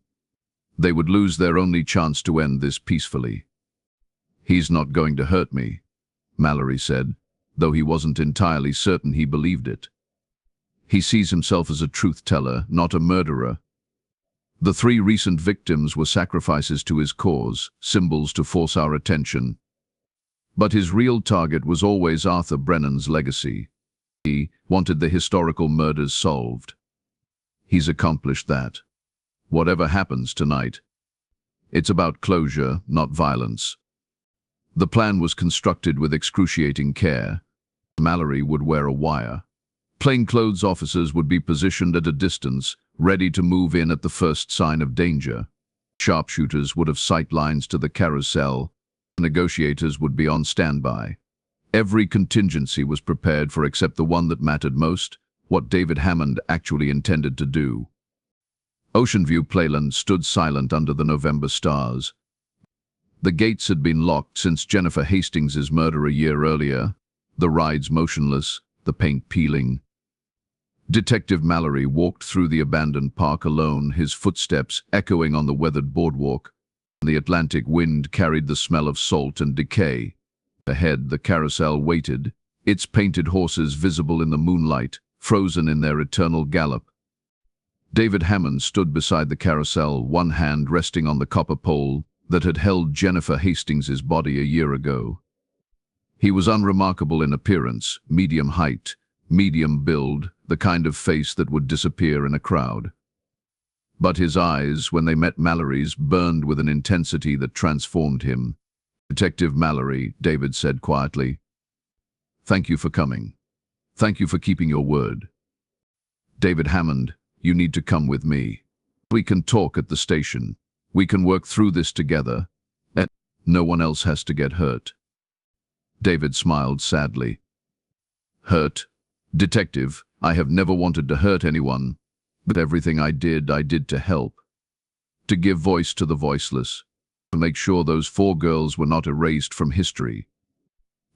They would lose their only chance to end this peacefully. "He's not going to hurt me," Mallory said, though he wasn't entirely certain he believed it. "He sees himself as a truth-teller, not a murderer." The 3 recent victims were sacrifices to his cause, symbols to force our attention. But his real target was always Arthur Brennan's legacy. He wanted the historical murders solved. He's accomplished that. Whatever happens tonight, it's about closure, not violence. The plan was constructed with excruciating care. Mallory would wear a wire. Plainclothes officers would be positioned at a distance, ready to move in at the first sign of danger. Sharpshooters would have sight lines to the carousel. Negotiators would be on standby. Every contingency was prepared for except the one that mattered most, what David Hammond actually intended to do. Ocean View Playland stood silent under the November stars. The gates had been locked since Jennifer Hastings's murder a year earlier, the rides motionless, the paint peeling. Detective Mallory walked through the abandoned park alone, his footsteps echoing on the weathered boardwalk. The Atlantic wind carried the smell of salt and decay. Ahead, the carousel waited, its painted horses visible in the moonlight, frozen in their eternal gallop. David Hammond stood beside the carousel, one hand resting on the copper pole that had held Jennifer Hastings's body a year ago. He was unremarkable in appearance, medium height, medium build, the kind of face that would disappear in a crowd. But his eyes, when they met Mallory's, burned with an intensity that transformed him. "Detective Mallory," David said quietly, "thank you for coming. Thank you for keeping your word. David Hammond, you need to come with me. We can talk at the station. We can work through this together, and no one else has to get hurt." David smiled sadly. "Hurt? Detective, I have never wanted to hurt anyone, but everything I did to help. To give voice to the voiceless, to make sure those 4 girls were not erased from history.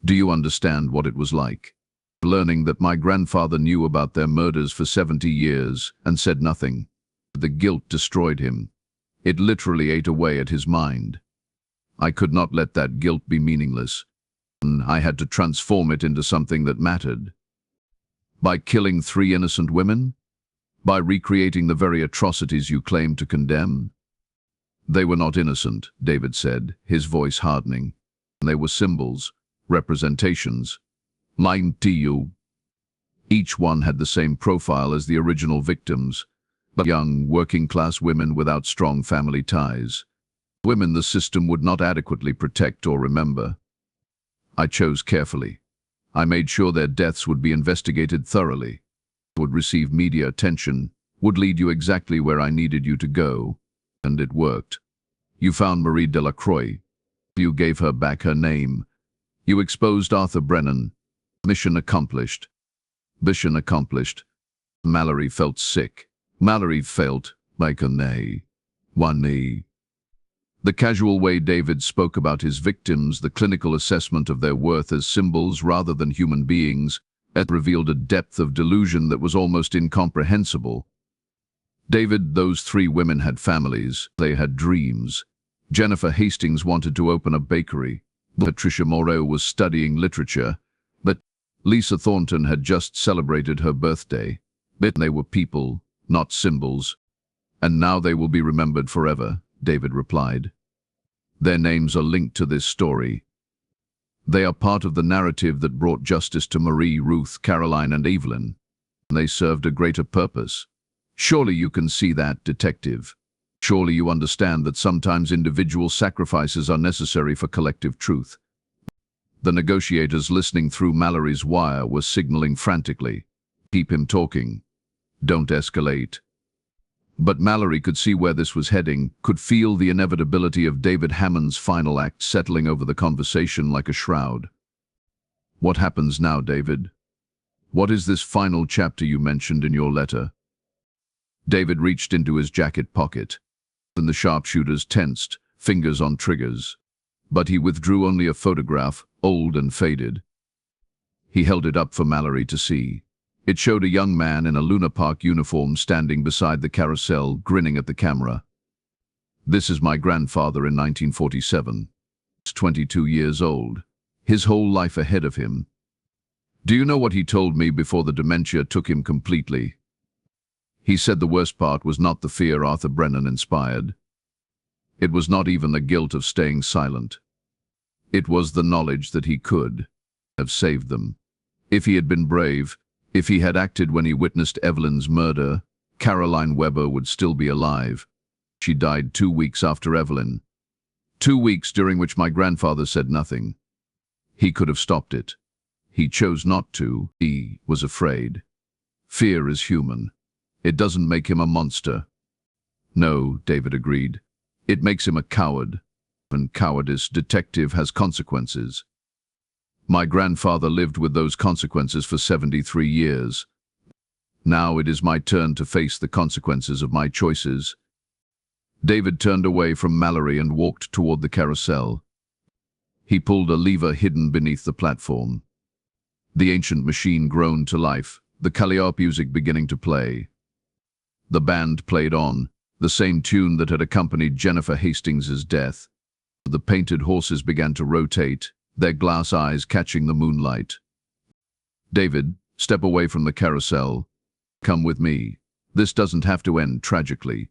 Do you understand what it was like? Learning that my grandfather knew about their murders for 70 years and said nothing. The guilt destroyed him. It literally ate away at his mind. I could not let that guilt be meaningless. I had to transform it into something that mattered. By killing 3 innocent women? By recreating the very atrocities you claim to condemn? They were not innocent," David said, his voice hardening. "They were symbols, representations. Lying to you." Each one had the same profile as the original victims, but young, working-class women without strong family ties. Women the system would not adequately protect or remember. I chose carefully. I made sure their deaths would be investigated thoroughly, would receive media attention, would lead you exactly where I needed you to go, and it worked. You found Marie Delacroix. You gave her back her name. You exposed Arthur Brennan. Mission accomplished. Mission accomplished. Mallory felt sick. Mallory felt like a nay. One knee. The casual way David spoke about his victims, the clinical assessment of their worth as symbols rather than human beings, it revealed a depth of delusion that was almost incomprehensible. David, those 3 women had families. They had dreams. Jennifer Hastings wanted to open a bakery. Patricia Moreau was studying literature. But Lisa Thornton had just celebrated her birthday. They were people, not symbols. "And now they will be remembered forever," David replied. "Their names are linked to this story. They are part of the narrative that brought justice to Marie, Ruth, Caroline, and Evelyn. They served a greater purpose. Surely you can see that, detective. Surely you understand that sometimes individual sacrifices are necessary for collective truth." The negotiators listening through Mallory's wire were signaling frantically. "Keep him talking. Don't escalate." But Mallory could see where this was heading, could feel the inevitability of David Hammond's final act settling over the conversation like a shroud. "What happens now, David? What is this final chapter you mentioned in your letter?" David reached into his jacket pocket, and the sharpshooters tensed, fingers on triggers. But he withdrew only a photograph, old and faded. He held it up for Mallory to see. It showed a young man in a Luna Park uniform standing beside the carousel, grinning at the camera. "This is my grandfather in 1947. He's 22 years old. His whole life ahead of him. Do you know what he told me before the dementia took him completely? He said the worst part was not the fear Arthur Brennan inspired. It was not even the guilt of staying silent. It was the knowledge that he could have saved them. If he had been brave, if he had acted when he witnessed Evelyn's murder, Caroline Weber would still be alive. She died 2 weeks after Evelyn. 2 weeks during which my grandfather said nothing. He could have stopped it. He chose not to. He was afraid. Fear is human. It doesn't make him a monster." "No," David agreed. "It makes him a coward. And cowardice, detective, has consequences. My grandfather lived with those consequences for 73 years. Now it is my turn to face the consequences of my choices. David turned away from Mallory and walked toward the carousel. He pulled a lever hidden beneath the platform. The ancient machine groaned to life, the Calliope music beginning to play. The band played on, the same tune that had accompanied Jennifer Hastings's death. The painted horses began to rotate, their glass eyes catching the moonlight. David, step away from the carousel. Come with me. This doesn't have to end tragically.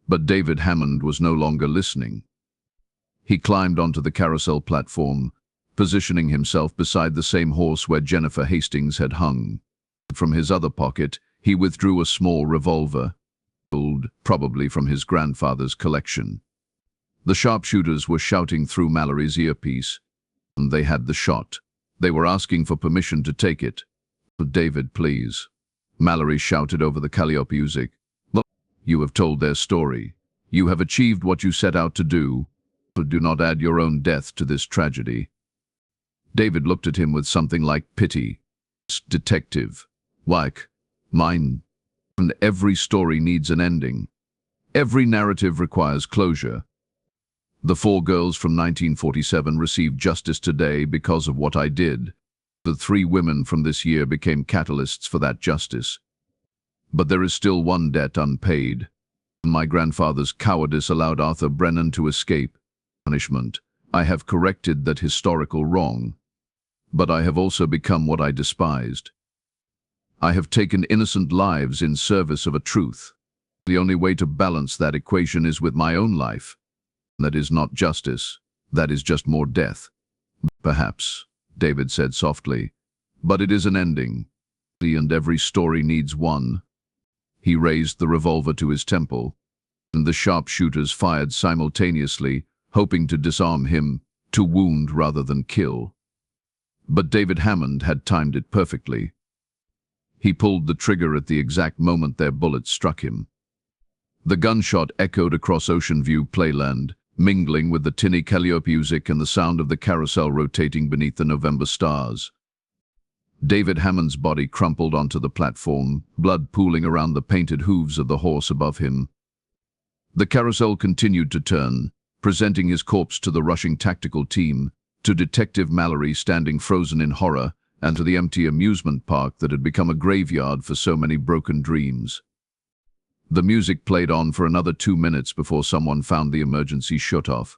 But David Hammond was no longer listening. He climbed onto the carousel platform, positioning himself beside the same horse where Jennifer Hastings had hung. From his other pocket, he withdrew a small revolver, probably from his grandfather's collection. The sharpshooters were shouting through Mallory's earpiece. They had the shot. They were asking for permission to take it. David, please. Mallory shouted over the Calliope music. Look, you have told their story. You have achieved what you set out to do. Do not add your own death to this tragedy. David looked at him with something like pity. Detective. Like mine. And every story needs an ending. Every narrative requires closure. The 4 girls from 1947 received justice today because of what I did. The 3 women from this year became catalysts for that justice. But there is still one debt unpaid. My grandfather's cowardice allowed Arthur Brennan to escape. Punishment. I have corrected that historical wrong. But I have also become what I despised. I have taken innocent lives in service of a truth. The only way to balance that equation is with my own life. That is not justice. That is just more death. Perhaps, David said softly, but it is an ending. And every story needs one. He raised the revolver to his temple, and the sharpshooters fired simultaneously, hoping to disarm him, to wound rather than kill. But David Hammond had timed it perfectly. He pulled the trigger at the exact moment their bullets struck him. The gunshot echoed across Ocean View Playland, mingling with the tinny Calliope music and the sound of the carousel rotating beneath the November stars. David Hammond's body crumpled onto the platform, blood pooling around the painted hooves of the horse above him. The carousel continued to turn, presenting his corpse to the rushing tactical team, to Detective Mallory standing frozen in horror, and to the empty amusement park that had become a graveyard for so many broken dreams. The music played on for another 2 minutes before someone found the emergency shutoff.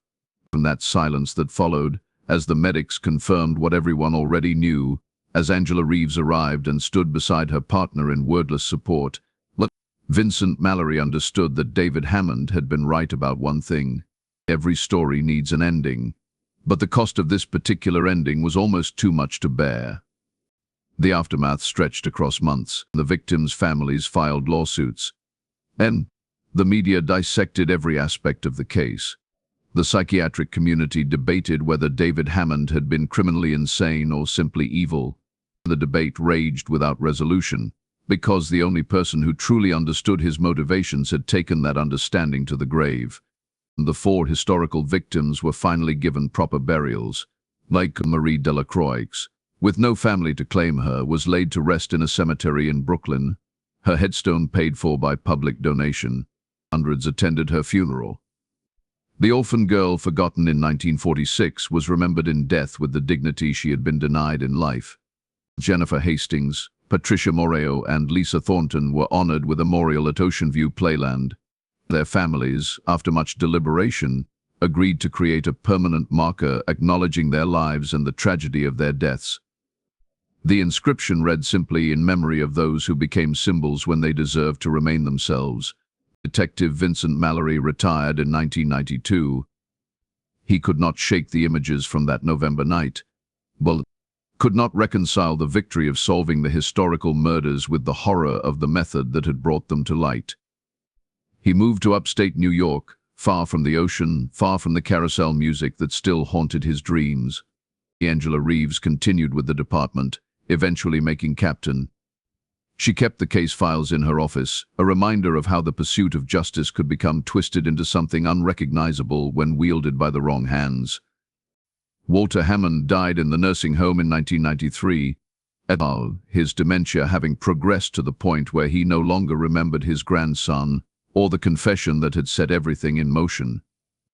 From that silence that followed, as the medics confirmed what everyone already knew, as Angela Reeves arrived and stood beside her partner in wordless support, Vincent Mallory understood that David Hammond had been right about one thing. Every story needs an ending. But the cost of this particular ending was almost too much to bear. The aftermath stretched across months. The victims' families filed lawsuits. And the media dissected every aspect of the case. The psychiatric community debated whether David Hammond had been criminally insane or simply evil. The debate raged without resolution, because the only person who truly understood his motivations had taken that understanding to the grave. The 4 historical victims were finally given proper burials. Like Marie Delacroix, with no family to claim her, was laid to rest in a cemetery in Brooklyn, her headstone paid for by public donation. Hundreds attended her funeral. The orphan girl forgotten in 1946 was remembered in death with the dignity she had been denied in life. Jennifer Hastings, Patricia Moreo, and Lisa Thornton were honored with a memorial at Ocean View Playland. Their families, after much deliberation, agreed to create a permanent marker acknowledging their lives and the tragedy of their deaths. The inscription read simply, "In memory of those who became symbols when they deserved to remain themselves." Detective Vincent Mallory retired in 1992. He could not shake the images from that November night. Could not reconcile the victory of solving the historical murders with the horror of the method that had brought them to light. He moved to upstate New York, far from the ocean, far from the carousel music that still haunted his dreams. Angela Reeves continued with the department, eventually making captain. She kept the case files in her office, a reminder of how the pursuit of justice could become twisted into something unrecognizable when wielded by the wrong hands. Walter Hammond died in the nursing home in 1993, his dementia having progressed to the point where he no longer remembered his grandson or the confession that had set everything in motion.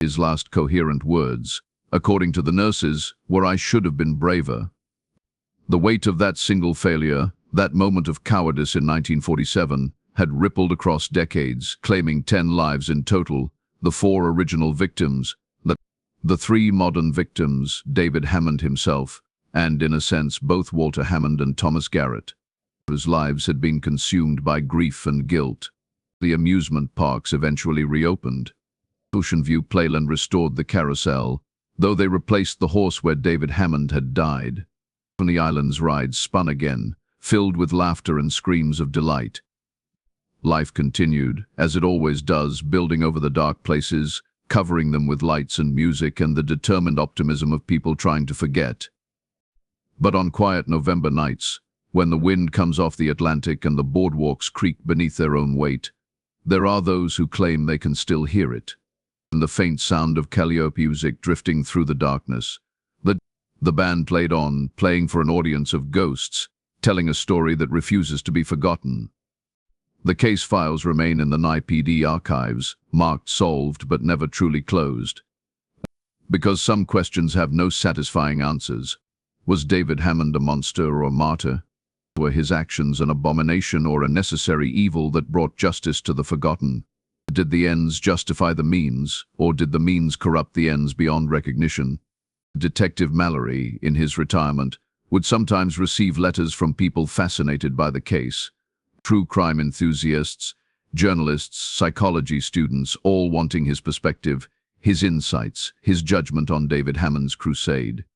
His last coherent words, according to the nurses, were, "I should have been braver." The weight of that single failure, that moment of cowardice in 1947, had rippled across decades, claiming 10 lives in total, the 4 original victims, the 3 modern victims, David Hammond himself, and, in a sense, both Walter Hammond and Thomas Garrett, whose lives had been consumed by grief and guilt. The amusement parks eventually reopened. Ocean View Playland restored the carousel, though they replaced the horse where David Hammond had died. Coney Island's rides spun again, filled with laughter and screams of delight. Life continued, as it always does, building over the dark places, covering them with lights and music and the determined optimism of people trying to forget. But on quiet November nights, when the wind comes off the Atlantic and the boardwalks creak beneath their own weight, there are those who claim they can still hear it. And the faint sound of Calliope music drifting through the darkness. The band played on, playing for an audience of ghosts, telling a story that refuses to be forgotten. The case files remain in the NYPD archives, marked solved but never truly closed. Because some questions have no satisfying answers. Was David Hammond a monster or a martyr? Were his actions an abomination or a necessary evil that brought justice to the forgotten? Did the ends justify the means, or did the means corrupt the ends beyond recognition? Detective Mallory, in his retirement, would sometimes receive letters from people fascinated by the case. True crime enthusiasts, journalists, psychology students, all wanting his perspective, his insights, his judgment on David Hammond's crusade.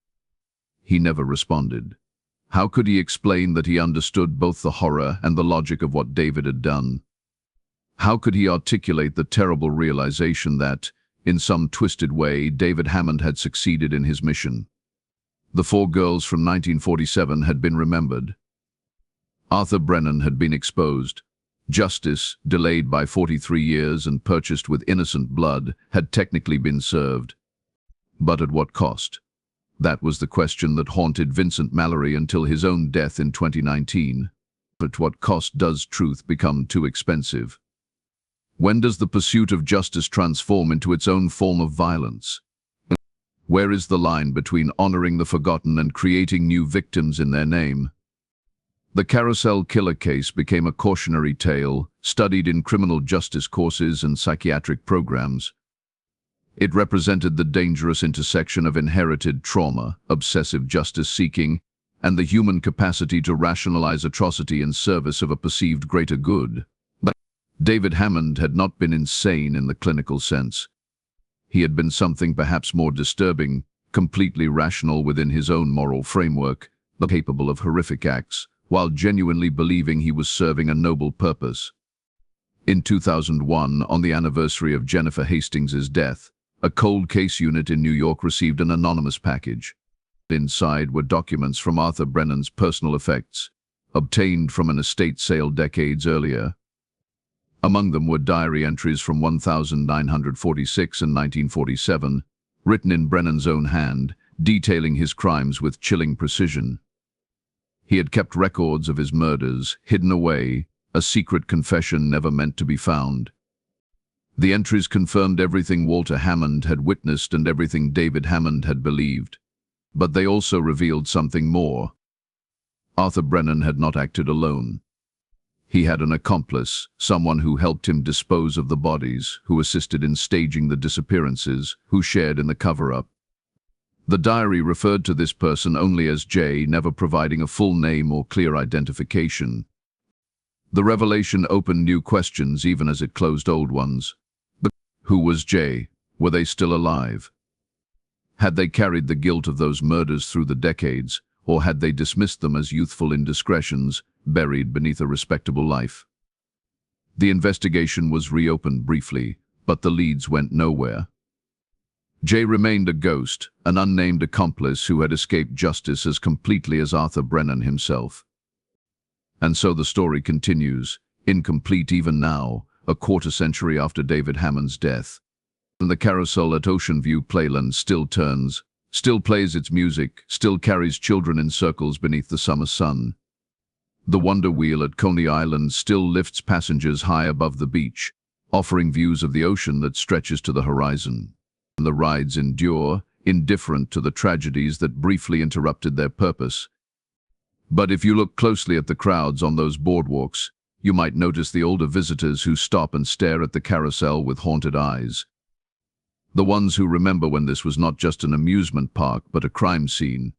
He never responded. How could he explain that he understood both the horror and the logic of what David had done? How could he articulate the terrible realization that, in some twisted way, David Hammond had succeeded in his mission? The 4 girls from 1947 had been remembered. Arthur Brennan had been exposed. Justice, delayed by 43 years and purchased with innocent blood, had technically been served. But at what cost? That was the question that haunted Vincent Mallory until his own death in 2019. At what cost does truth become too expensive? When does the pursuit of justice transform into its own form of violence? Where is the line between honoring the forgotten and creating new victims in their name? The Carousel Killer case became a cautionary tale, studied in criminal justice courses and psychiatric programs. It represented the dangerous intersection of inherited trauma, obsessive justice-seeking, and the human capacity to rationalize atrocity in service of a perceived greater good. But David Hammond had not been insane in the clinical sense. He had been something perhaps more disturbing, completely rational within his own moral framework, but capable of horrific acts, while genuinely believing he was serving a noble purpose. In 2001, on the anniversary of Jennifer Hastings's death, a cold case unit in New York received an anonymous package. Inside were documents from Arthur Brennan's personal effects, obtained from an estate sale decades earlier. Among them were diary entries from 1946 and 1947, written in Brennan's own hand, detailing his crimes with chilling precision. He had kept records of his murders, hidden away, a secret confession never meant to be found. The entries confirmed everything Walter Hammond had witnessed and everything David Hammond had believed. But they also revealed something more. Arthur Brennan had not acted alone. He had an accomplice, someone who helped him dispose of the bodies, who assisted in staging the disappearances, who shared in the cover-up. The diary referred to this person only as Jay, never providing a full name or clear identification. The revelation opened new questions even as it closed old ones. But who was Jay? Were they still alive? Had they carried the guilt of those murders through the decades, or had they dismissed them as youthful indiscretions, buried beneath a respectable life? The investigation was reopened briefly, but the leads went nowhere. Jay remained a ghost, an unnamed accomplice who had escaped justice as completely as Arthur Brennan himself. And so the story continues, incomplete even now, a quarter-century after David Hammond's death. And the carousel at Ocean View Playland still turns, still plays its music, still carries children in circles beneath the summer sun. The Wonder Wheel at Coney Island still lifts passengers high above the beach, offering views of the ocean that stretches to the horizon. And the rides endure, indifferent to the tragedies that briefly interrupted their purpose. But if you look closely at the crowds on those boardwalks, you might notice the older visitors who stop and stare at the carousel with haunted eyes. The ones who remember when this was not just an amusement park but a crime scene.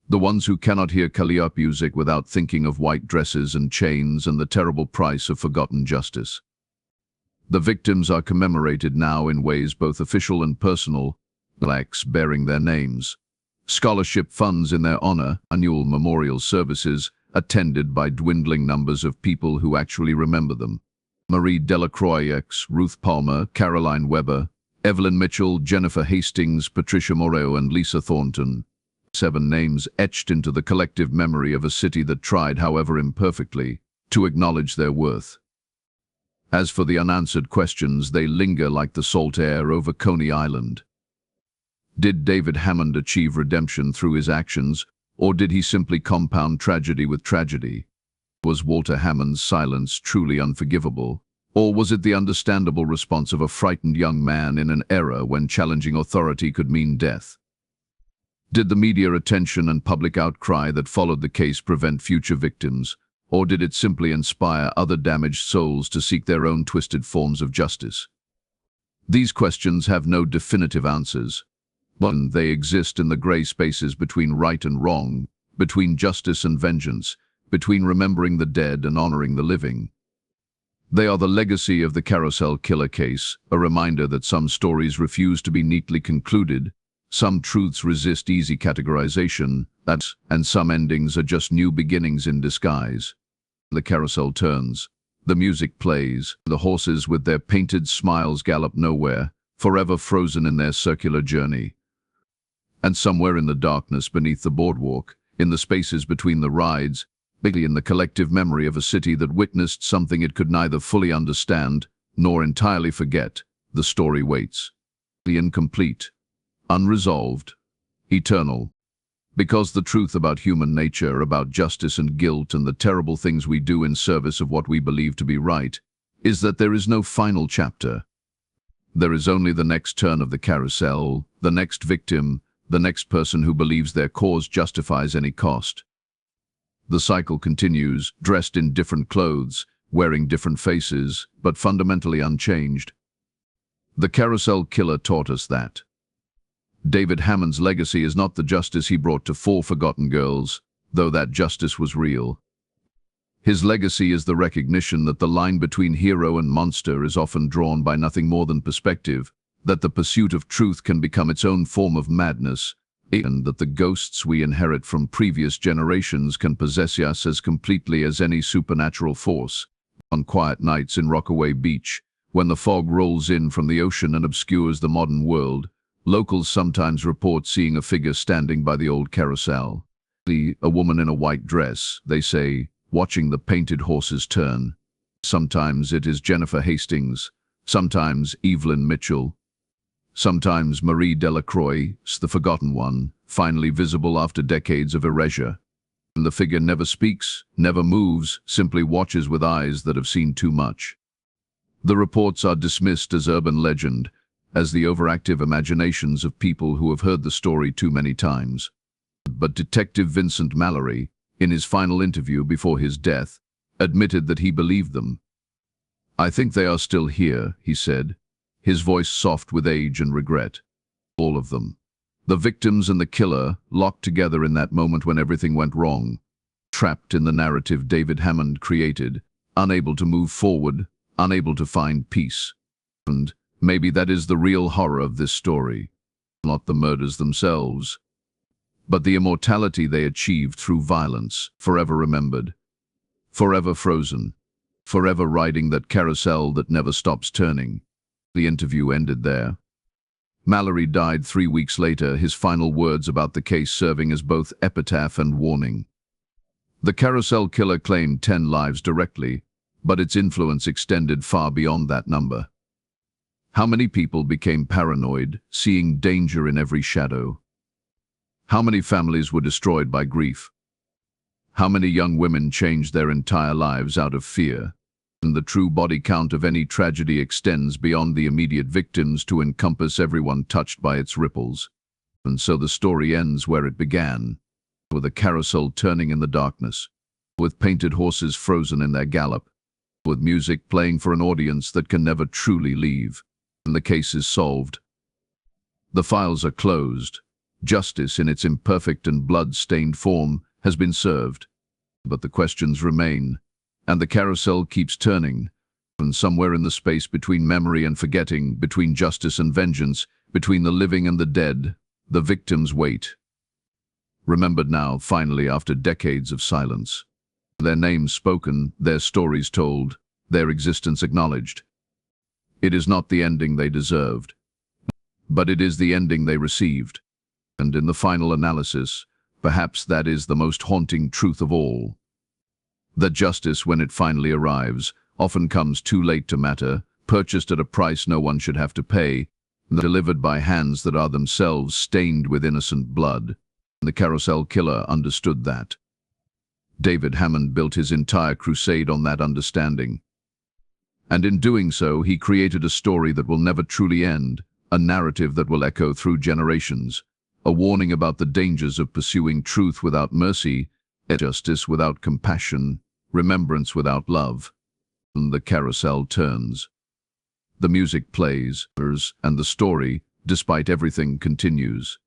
The ones who cannot hear Calliope music without thinking of white dresses and chains and the terrible price of forgotten justice. The victims are commemorated now in ways both official and personal, plaques bearing their names. Scholarship funds in their honor, annual memorial services, attended by dwindling numbers of people who actually remember them. Marie Delacroix, Ruth Palmer, Caroline Weber, Evelyn Mitchell, Jennifer Hastings, Patricia Moreau, and Lisa Thornton. 7 names etched into the collective memory of a city that tried, however imperfectly, to acknowledge their worth. As for the unanswered questions, they linger like the salt air over Coney Island. Did David Hammond achieve redemption through his actions, or did he simply compound tragedy with tragedy? Was Walter Hammond's silence truly unforgivable, or was it the understandable response of a frightened young man in an era when challenging authority could mean death? Did the media attention and public outcry that followed the case prevent future victims, or did it simply inspire other damaged souls to seek their own twisted forms of justice? These questions have no definitive answers, but they exist in the gray spaces between right and wrong, between justice and vengeance, between remembering the dead and honoring the living. They are the legacy of the Carousel Killer case, a reminder that some stories refuse to be neatly concluded, some truths resist easy categorization, and some endings are just new beginnings in disguise. The carousel turns, the music plays, the horses with their painted smiles gallop nowhere, forever frozen in their circular journey. And somewhere in the darkness beneath the boardwalk, in the spaces between the rides, bigly in the collective memory of a city that witnessed something it could neither fully understand nor entirely forget, the story waits. The incomplete, unresolved, eternal. Because the truth about human nature, about justice and guilt and the terrible things we do in service of what we believe to be right, is that there is no final chapter. There is only the next turn of the carousel, the next victim, the next person who believes their cause justifies any cost. The cycle continues, dressed in different clothes, wearing different faces, but fundamentally unchanged. The Carousel Killer taught us that. David Hammond's legacy is not the justice he brought to 4 forgotten girls, though that justice was real. His legacy is the recognition that the line between hero and monster is often drawn by nothing more than perspective, that the pursuit of truth can become its own form of madness, and that the ghosts we inherit from previous generations can possess us as completely as any supernatural force. On quiet nights in Rockaway Beach, when the fog rolls in from the ocean and obscures the modern world, locals sometimes report seeing a figure standing by the old carousel. A woman in a white dress, they say, watching the painted horses turn. Sometimes it is Jennifer Hastings, sometimes Evelyn Mitchell, sometimes Marie Delacroix, the forgotten one, finally visible after decades of erasure. And the figure never speaks, never moves, simply watches with eyes that have seen too much. The reports are dismissed as urban legend, as the overactive imaginations of people who have heard the story too many times. But Detective Vincent Mallory, in his final interview before his death, admitted that he believed them. "I think they are still here," he said, his voice soft with age and regret. All of them. The victims and the killer, locked together in that moment when everything went wrong, trapped in the narrative David Hammond created, unable to move forward, unable to find peace. And maybe that is the real horror of this story. Not the murders themselves, but the immortality they achieved through violence, forever remembered, forever frozen, forever riding that carousel that never stops turning. The interview ended there. Mallory died 3 weeks later, his final words about the case serving as both epitaph and warning. The Carousel Killer claimed 10 lives directly, but its influence extended far beyond that number. How many people became paranoid, seeing danger in every shadow? How many families were destroyed by grief? How many young women changed their entire lives out of fear? And the true body count of any tragedy extends beyond the immediate victims to encompass everyone touched by its ripples. And so the story ends where it began, with a carousel turning in the darkness, with painted horses frozen in their gallop, with music playing for an audience that can never truly leave. And the case is solved. The files are closed. Justice in its imperfect and blood-stained form has been served. But the questions remain, and the carousel keeps turning. And somewhere in the space between memory and forgetting, between justice and vengeance, between the living and the dead, the victims wait. Remembered now, finally, after decades of silence. Their names spoken, their stories told, their existence acknowledged. It is not the ending they deserved, but it is the ending they received. And in the final analysis, perhaps that is the most haunting truth of all. That justice, when it finally arrives, often comes too late to matter, purchased at a price no one should have to pay, delivered by hands that are themselves stained with innocent blood. The Carousel Killer understood that. David Hammond built his entire crusade on that understanding. And in doing so, he created a story that will never truly end, a narrative that will echo through generations, a warning about the dangers of pursuing truth without mercy, justice without compassion, remembrance without love. And the carousel turns. The music plays, and the story, despite everything, continues.